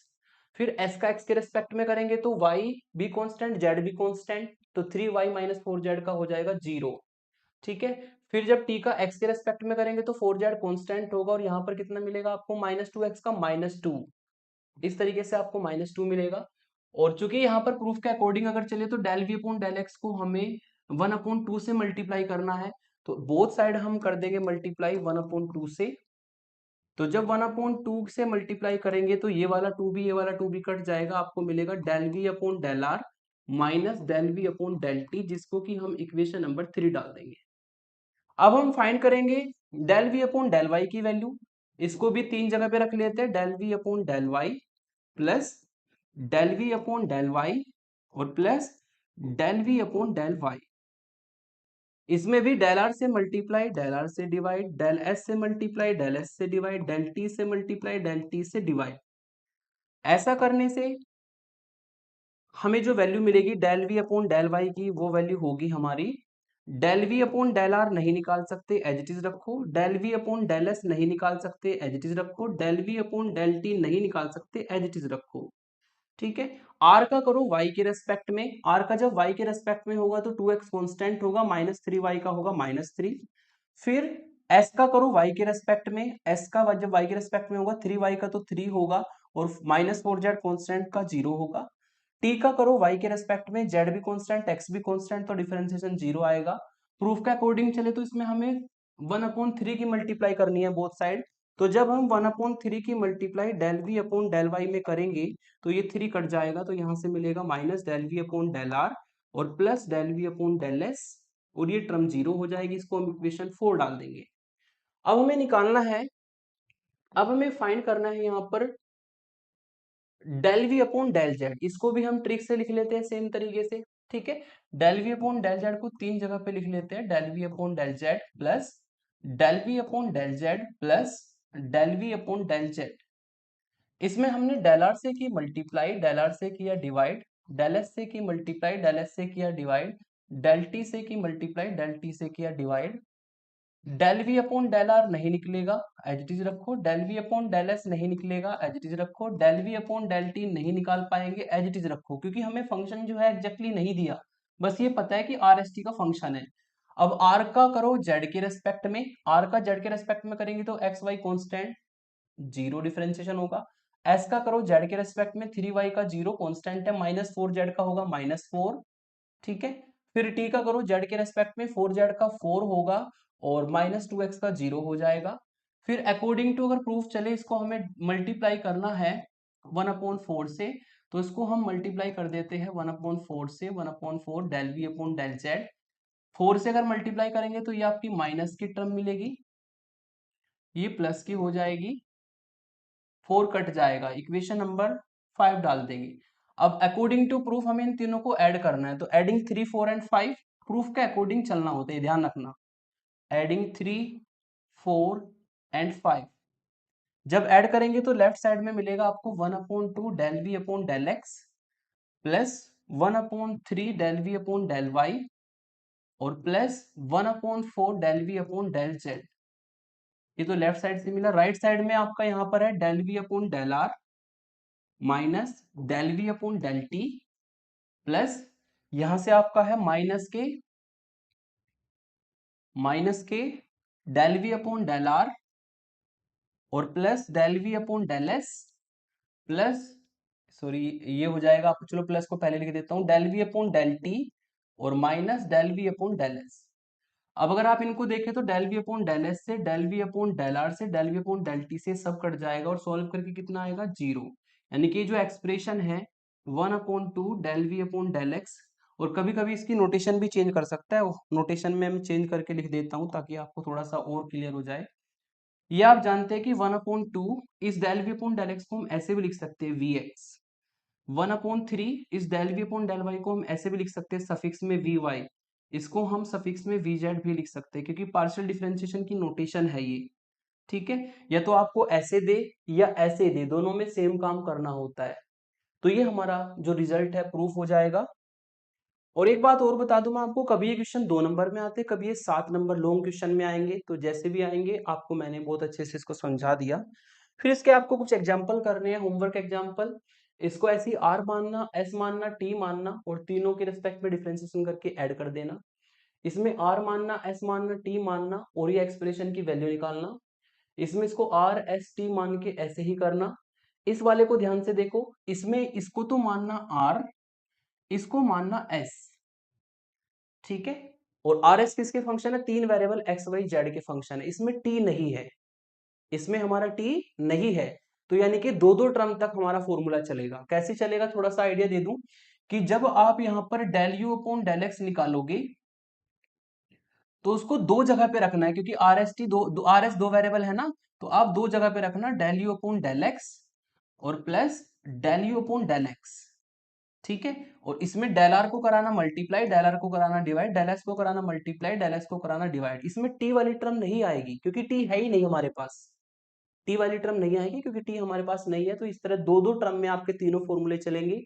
फिर एस का एक्स के रेस्पेक्ट में करेंगे तो वाई भी कांस्टेंट, जेड भी कांस्टेंट, तो 3y माइनस 4z का हो जाएगा 0, ठीक है। फिर जब t का x के रेस्पेक्ट में करेंगे तो 4z कांस्टेंट होगा, और यहाँ पर कितना मिलेगा आपको, -2x का -2, इस तरीके से आपको -2 मिलेगा। और चूंकि यहाँ पर प्रूफ के अकॉर्डिंग अगर चले तो del we upon del x को हमें 1/2 से मल्टीप्लाई करना है, तो बोथ साइड हम कर देंगे मल्टीप्लाई 1/2 से। तो जब 1/2 से मल्टीप्लाई करेंगे तो ये वाला 2 भी, ये वाला 2 भी कट जाएगा, आपको मिलेगा del we upon del are minus del we upon del t, जिसको कि हम इक्वेशन नंबर 3 डाल देंगे। अब हम फाइंड करेंगे del we upon del Y की वैल्यू, इसको भी तीन जगह पे रख लेते हैं, del we upon del Y plus del we upon del Y और plus del we upon del Y. इसमें भी डेल आर से मल्टीप्लाई, डेल आर से डिवाइड, डेल एस से मल्टीप्लाई, डेल एस से डिवाइड, डेल टी से multiply, del T से divide. ऐसा करने से हमें जो वैल्यू मिलेगी del we upon del Y की, वो वैल्यू होगी हमारी, del we upon del r नहीं निकाल सकते, एज इट इज रखो, del we upon del S नहीं निकाल सकते, एज इट इज रखो, del we upon del T नहीं निकाल सकते, एज इट इज रखो, ठीक है। आर का करो वाई के रेस्पेक्ट में, आर का जब वाई के रेस्पेक्ट में होगा तो 2x कांस्टेंट होगा, -3y का होगा -3। फिर एस का करो वाई के रेस्पेक्ट में, एस का जब वाई के रेस्पेक्ट में होगा 3y का तो 3 होगा, और -4z कांस्टेंट का 0 होगा। टी का करो वाई के रेस्पेक्ट में, जेड भी कांस्टेंट, एक्स भी कांस्टेंट, तो डिफरेंशिएशन 0 आएगा। प्रूफ के अकॉर्डिंग चले तो इसमें हमें 1/3 की मल्टीप्लाई करनी है बोथ साइड, तो जब हम 1/3 की multiply del we upon del y में करेंगे तो ये 3 कट जाएगा, तो यहाँ से मिलेगा minus del we upon del are और plus del we upon del S, और ये टर्म 0 हो जाएगी, इसको हम इक्वेशन 4 डाल देंगे। अब हमें निकालना है, अब हमें फाइंड करना है यहाँ पर del we upon del z, इसको भी हम ट्रिक से लिख लेते हैं सेम तरीके से, ठीक है। Del we upon del Z को तीन जगह पे लिख लेते हैं, del we upon del z plus del we upon del z plus del we upon del z. इसमें हमने डेल आर से की मल्टीप्लाई, डेल आर से किया डिवाइड, डेल एस से की मल्टीप्लाई, डेल एस से किया डिवाइड, डेल टी से की मल्टीप्लाई, डेल टी से किया divide. Del we upon del r नहीं निकलेगा, एज इट इज रखो, del we upon del S नहीं निकलेगा, एज इट इज रखो, del we upon del T नहीं निकाल पाएंगे, एज इट इज रखो, क्योंकि हमें फंक्शन जो है एग्जैक्टली नहीं दिया, बस ये पता है कि आर एस टी का फंक्शन है। अब आर का करो जेड के रेस्पेक्ट में, आर का जेड के रेस्पेक्ट में करेंगे तो एक्स वाई कॉन्स्टेंट, 0 डिफरेंशिएशन होगा। एस का करो जेड के रेस्पेक्ट में, 3y का 0 कांस्टेंट है, -4z का होगा -4, ठीक है। फिर टी का करो जेड के रेस्पेक्ट में, 4z का 4 होगा और -2x का 0 हो जाएगा। फिर अकॉर्डिंग टू अगर प्रूफ चले, इसको हमें मल्टीप्लाई करना है 1/4 से, तो इसको हम मल्टीप्लाई कर देते हैं 1/4 से, 1/4 del we upon del z. 4 से अगर मल्टीप्लाई करेंगे तो ये आपकी माइनस की टर्म मिलेगी, ये प्लस की हो जाएगी, 4 कट जाएगा, इक्वेशन नंबर 5 डाल देंगे। अब अकॉर्डिंग टू प्रूफ हमें इन तीनों को ऐड करना है, तो एडिंग 3 4 एंड 5 प्रूफ के अकॉर्डिंग चलना होता है, ध्यान रखना, एडिंग 3 4 एंड 5। जब ऐड करेंगे तो लेफ्ट साइड में मिलेगा आपको 1/2 del we upon del x plus 1/3 del we upon del Y और plus 1/4 del we upon del Z. ये तो लेफ्ट साइड से मिला। राइट साइड में आपका यहाँ पर है del we upon del are minus del we upon del T plus यहां से आपका है माइनस के del we upon del are और plus del we upon del S plus, sorry ये हो जाएगा आपको, चलो प्लस को पहले लिख देता हूं, del we upon del T और minus del we upon del S. अब अगर आप इनको देखें तो del we upon del S से, del we upon del are से, del we upon del T से सब कट जाएगा और सॉल्व करके कितना आएगा, जीरो। यानी कि जो एक्सप्रेशन है 1/2 del we upon del x. और कभी कभी इसकी नोटेशन भी चेंज कर सकता है, नोटेशन में मैं चेंज करके लिख देता हूं ताकि आपको थोड़ा सा और क्लियर हो जाए। ये आप जानते हैं कि 1/2 इस del we upon del x को हम ऐसे भी लिख सकते हैं वी एक्स। 1/3 इस del we upon del Y को हम ऐसे भी लिख सकते हैं सफिक्स में वी वाई। इसको हम सफिक्स में वी जेड भी लिख सकते हैं क्योंकि पार्शियल डिफरेंशिएशन की नोटेशन है ये। ठीक है, या तो आपको ऐसे दे या ऐसे दे, दोनों में सेम काम करना होता है। तो ये हमारा जो रिजल्ट है प्रूफ हो जाएगा। और एक बात और बता दूं मैं आपको, कभी ये क्वेश्चन 2 नंबर में आते, कभी ये 7 नंबर लॉन्ग क्वेश्चन में आएंगे। तो जैसे भी आएंगे आपको मैंने बहुत अच्छे से इसको समझा दिया। फिर इसके आपको कुछ एग्जाम्पल करने हैं, होमवर्क एग्जाम्पल। इसको ऐसी आर मानना, एस मानना, टी मानना और तीनों के रिस्पेक्ट में डिफरेंशिएशन करके ऐड कर देना। इसमें आर मानना, एस मानना, टी मानना और ये एक्सप्रेशन की वैल्यू निकालना। इसमें इसको आर एस टी मान के ऐसे ही करना। इस वाले को ध्यान से देखो, इसमें इसको तो मानना आर, इसको मानना एस। ठीक है, और आर एस किसके फंक्शन है, 3 वेरिएबल एक्स वाई जेड के फंक्शन है। इसमें टी नहीं है, इसमें हमारा टी नहीं है। तो यानी कि दो दो टर्म तक हमारा फॉर्मूला चलेगा। कैसे चलेगा, थोड़ा सा आइडिया दे दूं कि जब आप यहां पर del you upon del X निकालोगे तो उसको दो जगह पे रखना है, क्योंकि R S T R S दो वेरिएबल है ना। तो आप दो जगह पे रखना, del you upon del x और plus del you upon del x. ठीक है, और इसमें डेल आर को कराना मल्टीप्लाई, डेल आर को कराना डिवाइड, डेल एस को कराना मल्टीप्लाई, डेल एस को कराना डिवाइड। इसमें टी वाली टर्म नहीं आएगी क्योंकि टी है ही नहीं हमारे पास। टी वाली टर्म नहीं आएगी क्योंकि टी हमारे पास नहीं है। तो इस तरह दो दो टर्म में आपके तीनों फॉर्मूले चलेंगे।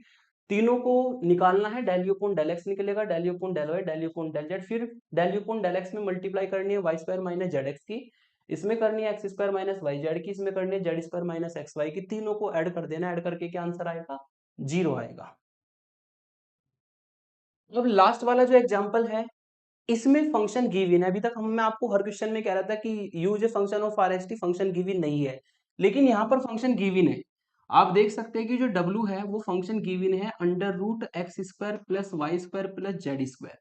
तीनों को निकालना है, del you upon del X निकलेगा, del you upon del Y, del you upon del Z. फिर del you upon del X में मल्टीप्लाई करनी है Y square minus Z X की, इसमें करनी है X square minus Y Z की, इसमें करनी है Z square minus X Y की। तीनों को ऐड कर देना, ऐड करके क्या आंसर आएगा, जीरो आएगा। अब लास्ट वाला जो एग्जांपल है, इसमें फंक्शन गिवन है। अभी तक मैं आपको हर क्वेश्चन में कह रहा था कि use A function of r S T, function given नहीं है, लेकिन यहाँ पर फंक्शन गिवन है। आप देख सकते हैं कि जो w है वो फंक्शन गिवन है under root x square plus y square plus z square.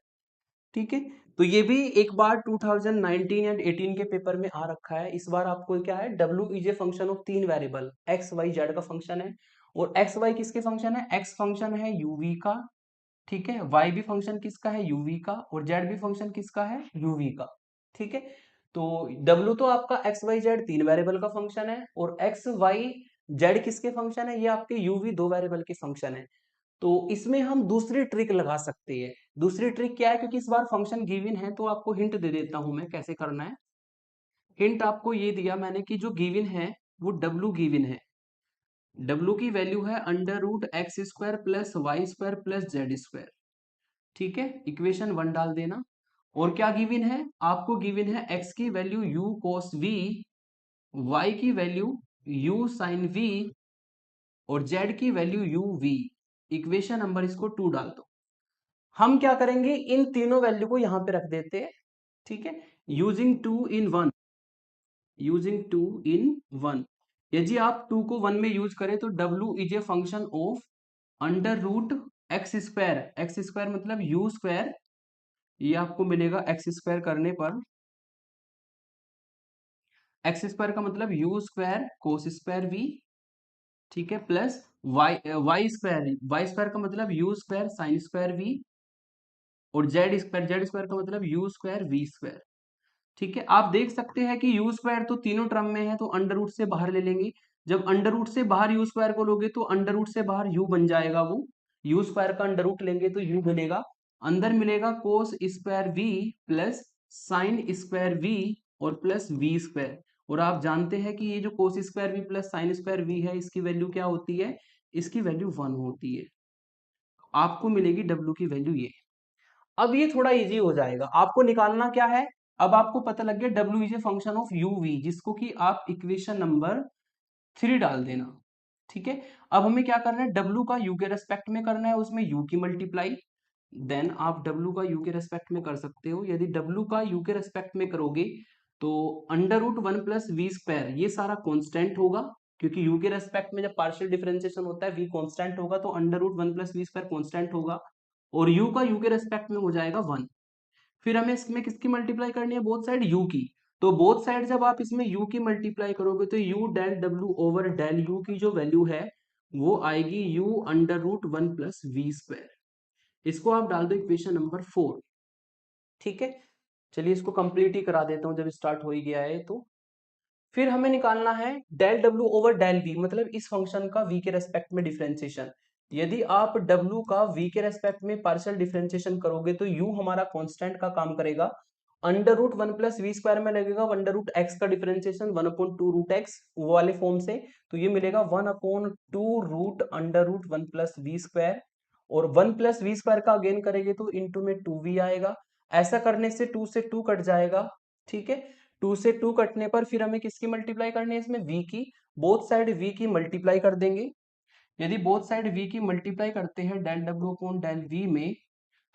ठीक है, तो ये भी एक बार 2019 एंड 18 के पेपर में आ रखा है। इस बार आपको क्या है, w is a function of 3 variable, x y z का फंक्शन है। और एक्स वाई किसके फंक्शन है, एक्स फंक्शन है uv का, ठीक है, y भी फंक्शन किसका है, uv का, और z भी फंक्शन किसका है, uv का। ठीक है, तो w तो आपका x y z 3 वेरिएबल का फंक्शन है, और x y z किसके फंक्शन है, ये आपके uv 2 वेरिएबल के फंक्शन है। तो इसमें हम दूसरी ट्रिक लगा सकते हैं। दूसरी ट्रिक क्या है, क्योंकि इस बार फंक्शन गिवन है तो आपको हिंट दे देता हूं मैं कैसे करना है। हिंट आपको ये दिया मैंने कि जो गिवन है वो w गिवन है। w की वैल्यू है under root x square plus y square plus z square. ठीक है, इक्वेशन 1 डाल देना। और क्या गिवन है, आपको गिवन है x की value u cos v, y की वैल्यू u sin v और z की value u v। Equation number इसको 2 डाल दो। हम क्या करेंगे, इन तीनों वैल्यू को यहां पे रख देते हैं। ठीक है, यूजिंग 2 इन 1, यूजिंग 2 इन 1। यदि आप 2 को 1 में यूज करें तो w is a function of under root x square, x square मतलब u स्क्वायर, ये आपको मिलेगा एक्स स्क्वायर करने पर, एक्स स्क्वायर का मतलब u square cos square v, ठीक है, प्लस वाई स्क्वायर का मतलब u square sine square v, और जेड स्क्वायर का मतलब यू स्क्वायर वी स्क्वायर। ठीक है, आप देख सकते हैं कि यू स्क्वायर तो तीनों टर्म में है तो अंडर रूट से बाहर ले लेंगे। जब अंडर रूट से बाहर यू स्क्वायर को लोगे तो अंडर रूट से बाहर यू बन जाएगा, वो यू स्क्वायर का अंडर रूट लेंगे तो यू बनेगा। अंदर मिलेगा cos square v plus sine square v और प्लस वी स्क्वायर। और आप जानते हैं कि ये जो cos square v plus sine square v है, इसकी वैल्यू क्या होती है, इसकी वैल्यू 1 होती है। आपको मिलेगी w की वैल्यू ये। अब ये थोड़ा इजी हो जाएगा, आपको निकालना क्या है, अब आपको पता लग गया w is a function of u v, जिसको कि आप इक्वेशन नंबर 3 डाल देना। ठीक है, अब हमें क्या करना है, w का u के रेस्पेक्ट में करना है, उसमें u की मल्टीप्लाई। देन आप w का u के रेस्पेक्ट में कर सकते हो। यदि w का u के रेस्पेक्ट में करोगे तो under root 1 plus we square, ये सारा कांस्टेंट होगा, क्योंकि u के रेस्पेक्ट में जब पार्शियल डिफरेंशिएशन होता है v कांस्टेंट होगा, तो under root 1 plus we square constant होगा, और u का u के रेस्पेक्ट में हो जाएगा 1। फिर हमें इसमें किसकी मल्टीप्लाई करनी है, बोथ साइड u की। तो बोथ साइड जब आप इसमें u की मल्टीप्लाई करोगे तो u del w over del u की जो वैल्यू है वो आएगी u under root 1 plus we square. इसको आप डाल दो इक्वेशन नंबर 4। ठीक है, चलिए इसको कंप्लीट ही करा देता हूं जब स्टार्ट हो ही गया है तो। फिर हमें निकालना है del w over del v, मतलब इस फंक्शन का v के रेस्पेक्ट में डिफरेंशिएशन। यदि आप w का v के रेस्पेक्ट में पार्शियल डिफरेंशिएशन करोगे तो u हमारा कांस्टेंट का काम करेगा, under root 1 plus we square में लगेगा अंडर रूट एक्स का डिफरेंशिएशन 1/2 रूट एक्स वो वाले फॉर्म से, तो ये मिलेगा 1/2 root under root 1 plus we square, और 1 प्लस वी स्क्वायर का अगेन करेंगे तो इंटू में 2v आएगा। ऐसा करने से 2 से 2 कट जाएगा। ठीक है, 2 से 2 कटने पर फिर हमें किसकी मल्टीप्लाई करनी है, इसमें v की। बोथ साइड v की मल्टीप्लाई कर देंगे। यदि बोथ साइड v की मल्टीप्लाई करते हैं del w upon del v में,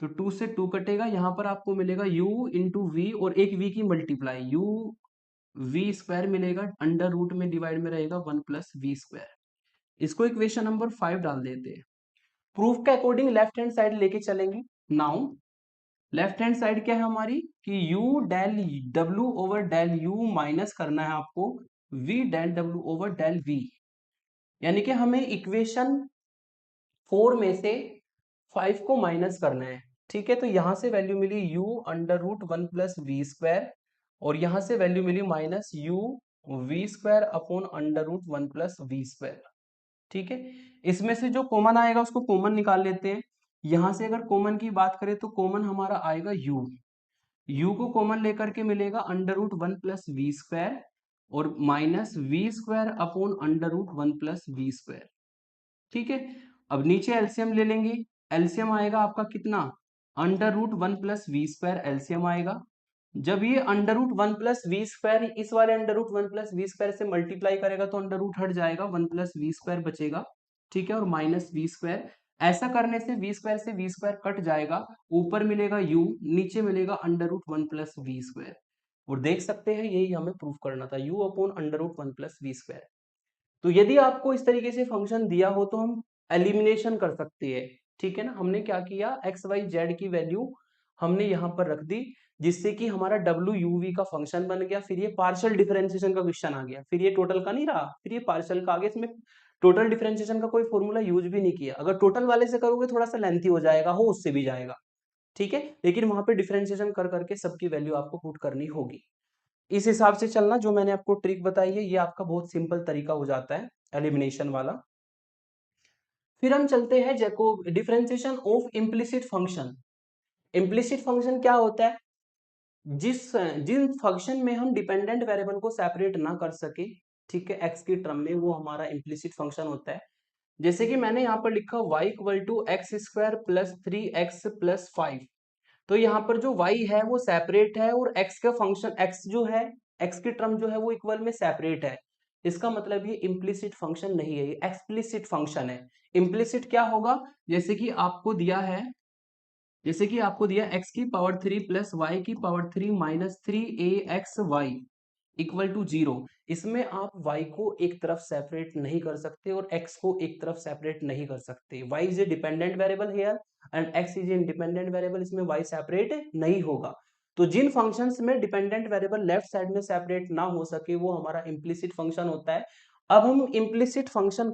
तो 2 से 2 कटेगा, यहां पर आपको मिलेगा u इंटू वी और एक v की मल्टीप्लाई u v स्क्वायर मिलेगा, अंडर रूट में डिवाइड में रहेगा 1 प्लस वी स्क्वायर। इसको इक्वेशन नंबर 5 डाल देते हैं। प्रूफ के अकॉर्डिंग लेफ्ट हैंड साइड लेके चलेंगे। नाउ लेफ्ट हैंड साइड क्या है हमारी कि u del w over del u minus करना है आपको v del w over del v, यानी कि हमें इक्वेशन 4 में से 5 को माइनस करना है। ठीक है, तो यहां से वैल्यू मिली u under root 1 plus we square, और यहां से वैल्यू मिली minus u v square upon under root 1 plus we square. ठीक है, इसमें से जो कॉमन आएगा उसको कॉमन निकाल लेते हैं। यहां से अगर कॉमन की बात करें तो कॉमन हमारा आएगा u को कॉमन लेकर के मिलेगा under root 1 plus we square और minus V square upon under root 1 plus we square. ठीक है, अब नीचे एलसीएम ले लेंगे। एलसीएम आएगा आपका कितना, under root 1 plus we square LCM आएगा। जब ये under root 1 plus we square इस वाले under root 1 plus we square से मल्टीप्लाई करेगा तो अंडर रूट हट जाएगा, 1 प्लस वी स्क्वायर बचेगा। ठीक है, और माइनस वी स्क्वायर, ऐसा करने से वी स्क्वायर से वी स्क्वायर कट जाएगा, ऊपर मिलेगा u, नीचे मिलेगा under root 1 plus we square. और देख सकते हैं यही हमें प्रूफ करना था, u upon under root 1 plus we square. तो यदि आपको इस तरीके से फंक्शन दिया हो तो हम एलिमिनेशन कर सकते हैं। ठीक है ना, हमने क्या किया, एक्स वाई जेड की वैल्यू हमने यहाँ पर रख दी, जिससे कि हमारा डब्ल्यू यू वी का फंक्शन बन गया। फिर ये पार्शियल डिफरेंशिएशन का क्वेश्चन आ गया, फिर ये टोटल का नहीं रहा, फिर ये पार्शियल का आ गया। इसमें टोटल डिफरेंशिएशन का कोई फॉर्मूला यूज भी नहीं किया। अगर टोटल वाले से करोगे थोड़ा सा लेंथी हो जाएगा, हो उससे भी जाएगा। ठीक है, लेकिन वहां पे डिफरेंशिएशन कर करके सबकी वैल्यू आपको पुट करनी होगी। इस हिसाब से चलना, जो मैंने आपको ट्रिक बताई है ये आपका बहुत सिंपल तरीका हो जाता है एलिमिनेशन वाला। फिर हम चलते हैं Jacob differentiation of implicit function. Implicit function क्या होता है, जिन फंक्शन में हम डिपेंडेंट वेरिएबल को सेपरेट ना कर सके, ठीक है, एक्स की टर्म में, वो हमारा इम्प्लिसिट फंक्शन होता है। जैसे कि मैंने यहाँ पर लिखा y equal to x square plus 3x plus 5। तो यहाँ पर जो y है वो सेपरेट है, और x का फंक्शन x जो है, x की टर्म जो है वो इक्वल में सेपरेट है। इसका मतलब ये इम्प्लिसिट फंक्शन नहीं है, ये एक्सप्लिसिट फंक्शन है। इम्प्लिसिट क्या होगा, जैसे कि आपको दिया है, जैसे कि आपको दिया x की पावर 3 प्लस वाई की power 3 minus 3axy equal to 0। इसमें आप y को एक तरफ सेपरेट नहीं कर सकते और x को एक तरफ सेपरेट नहीं कर सकते। y is A dependent variable here and x is a independent variable, इसमें y सेपरेट नहीं होगा। तो जिन फंक्शंस में डिपेंडेंट वेरिएबल लेफ्ट साइड में सेपरेट ना हो सके वो हमारा इम्प्लिसिट फंक्शन होता है। अब हम इम्प्लिसिट फंक्शन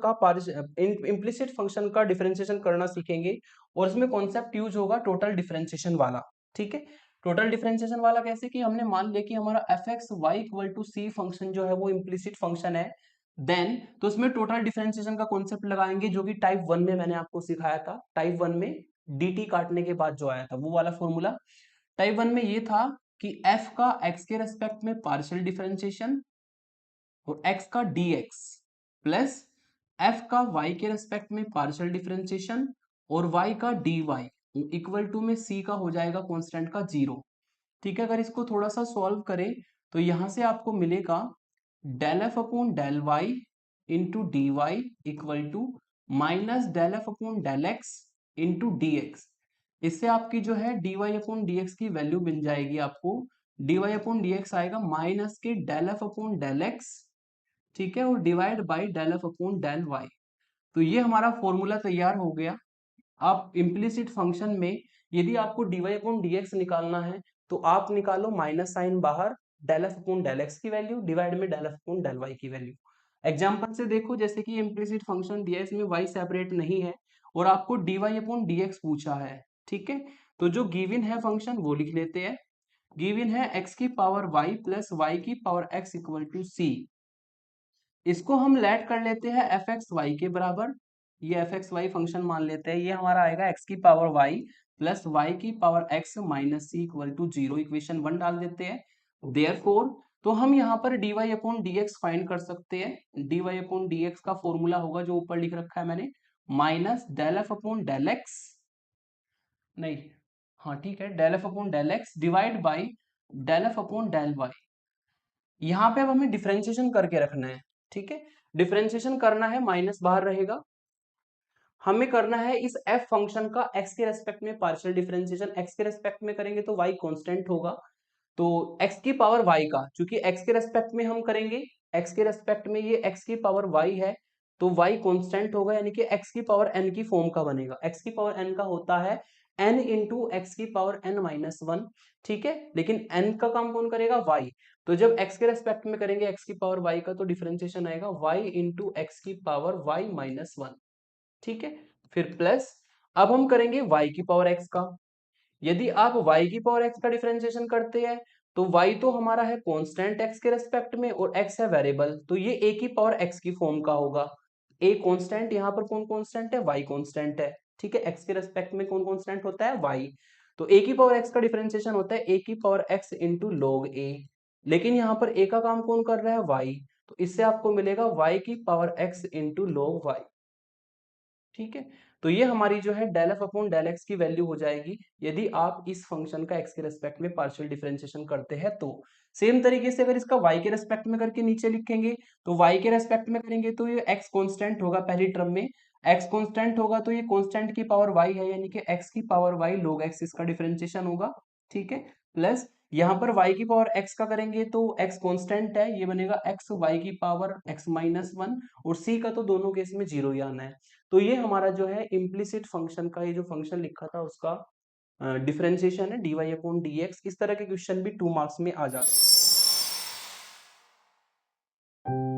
का डिफरेंशिएशन करना सीखेंगे, और इसमें कॉन्सेप्ट यूज होगा टोटल डिफरेंशिएशन वाला। ठीक है, टोटल डिफरेंशिएशन वाला कैसे, कि हमने मान लिया कि हमारा f x y equal to c function जो है वो इम्प्लिसिट फंक्शन है। देन तो उसमें टोटल डिफरेंशिएशन का कॉन्सेप्ट लगाएंगे, जो कि टाइप 1 में मैंने आपको सिखाया था। टाइप 1 में dt काटने के बाद जो आया था वो वाला फॉर्मूला। टाइप 1 में ये था कि f का x के रेस्पेक्ट में पार्शियल डिफरेंशिएशन और x का dx प्लस f का y के रेस्पेक्ट में पार्शियल डिफरेंशिएशन और y का dy इक्वल टू में c का हो जाएगा कांस्टेंट का 0। ठीक है, अगर इसको थोड़ा सा सॉल्व करें तो यहां से आपको मिलेगा del f upon del Y into D y equal to minus del f upon del x into D x. इससे आपकी जो है D Y upon D x की वैल्यू मिल जाएगी आपको, d Y upon D x आएगा माइनस के del f upon del x, ठीक है, और divide by del f upon del y. तो ये हमारा फॉर्मूला तैयार हो गया। आप इम्प्लिसिट फंक्शन में यदि आपको dy अपॉन dx निकालना है तो आप निकालो माइनस साइन बाहर, del f upon del x की वैल्यू डिवाइड में del f upon del Y की वैल्यू। एग्जांपल से देखो, जैसे कि इम्प्लिसिट फंक्शन दिया है, इसमें y सेपरेट नहीं है और आपको dy अपॉन dx पूछा है, ठीक है। तो जो गिवन है फंक्शन वो लिख लेते हैं। गिवन है x की पावर y प्लस y की power x equal to c। इसको हम लेट कर लेते हैं एफ एक्स वाई के बराबर। ये एफ एक्स वाई फंक्शन मान लेते हैं, ये हमारा आएगा एक्स की पावर वाई प्लस वाई की power x minus c equal to zero. Equation 1 डाल देते हैं। देयरफॉर तो हम यहाँ पर d Y upon D x find कर सकते हैं। D Y upon D x का फॉर्मूला होगा जो ऊपर लिख रखा है मैंने, minus del f upon del x, नहीं, हाँ ठीक है, del f upon del x divide by del f upon del Y. यहाँ पे अब हमें डिफरेंशिएशन करके रखना है, ठीक है। डिफरेंशिएशन करना है, माइनस बाहर रहेगा। हमें करना है इस f फंक्शन का x के रेस्पेक्ट में पार्शियल डिफरेंशिएशन। x के रेस्पेक्ट में करेंगे तो y कांस्टेंट होगा, तो x की पावर y का, क्योंकि x के रेस्पेक्ट में हम करेंगे, x के रेस्पेक्ट में ये x की पावर y है तो y कांस्टेंट होगा, यानी कि x की पावर n की फॉर्म का बनेगा। x की पावर n का होता है n इंटू एक्स की पावर n माइनस वन, ठीक है, लेकिन n का काम कौन करेगा, y। तो जब x के रेस्पेक्ट में करेंगे x की पावर y का तो डिफरेंशिएशन आएगा y इंटू एक्स की पावर y माइनस वन, ठीक है। फिर प्लस, अब हम करेंगे y की पावर x का। यदि आप y की पावर x का डिफरेंशिएशन करते हैं तो y तो हमारा है कांस्टेंट x के रेस्पेक्ट में और x है वेरिएबल, तो ये a की पावर x की फॉर्म का होगा। a कांस्टेंट, यहाँ पर कौन कांस्टेंट है, y कांस्टेंट है, ठीक है। x के रेस्पेक्ट में कौन कांस्टेंट होता है, y। तो a की पावर x का डिफरेंशिएशन होता है a की power x into log a, लेकिन यहाँ पर a का काम कौन कर रहा है, y। तो इससे आपको मिलेगा y की power x into log y, ठीक है। तो ये हमारी जो है del f upon del x की वैल्यू हो जाएगी यदि आप इस फंक्शन का एक्स के रेस्पेक्ट में पार्शियल डिफरेंशिएशन करते हैं तो। सेम तरीके से अगर इसका वाई के रेस्पेक्ट में करके नीचे लिखेंगे तो वाई के रेस्पेक्ट में करेंगे तो ये एक्स कांस्टेंट होगा, पहली टर्म में एक्स कांस्टेंट होगा तो ये कांस्टेंट की पावर वाई है, यानी कि एक्स की पावर वाई लोग एक्स इसका डिफरेंशिएशन होगा, ठीक है। प्लस यहाँ पर y की पावर x का करेंगे तो x कांस्टेंट है, ये बनेगा x y की पावर x माइनस वन, और c का तो दोनों केस में जीरो ही आना है। तो ये हमारा जो है इम्प्लिसिट फंक्शन का, ये जो फंक्शन लिखा था उसका डिफरेंशिएशन है dy अपॉन dx। इस तरह के क्वेश्चन भी 2 मार्क्स में आ जाते हैं।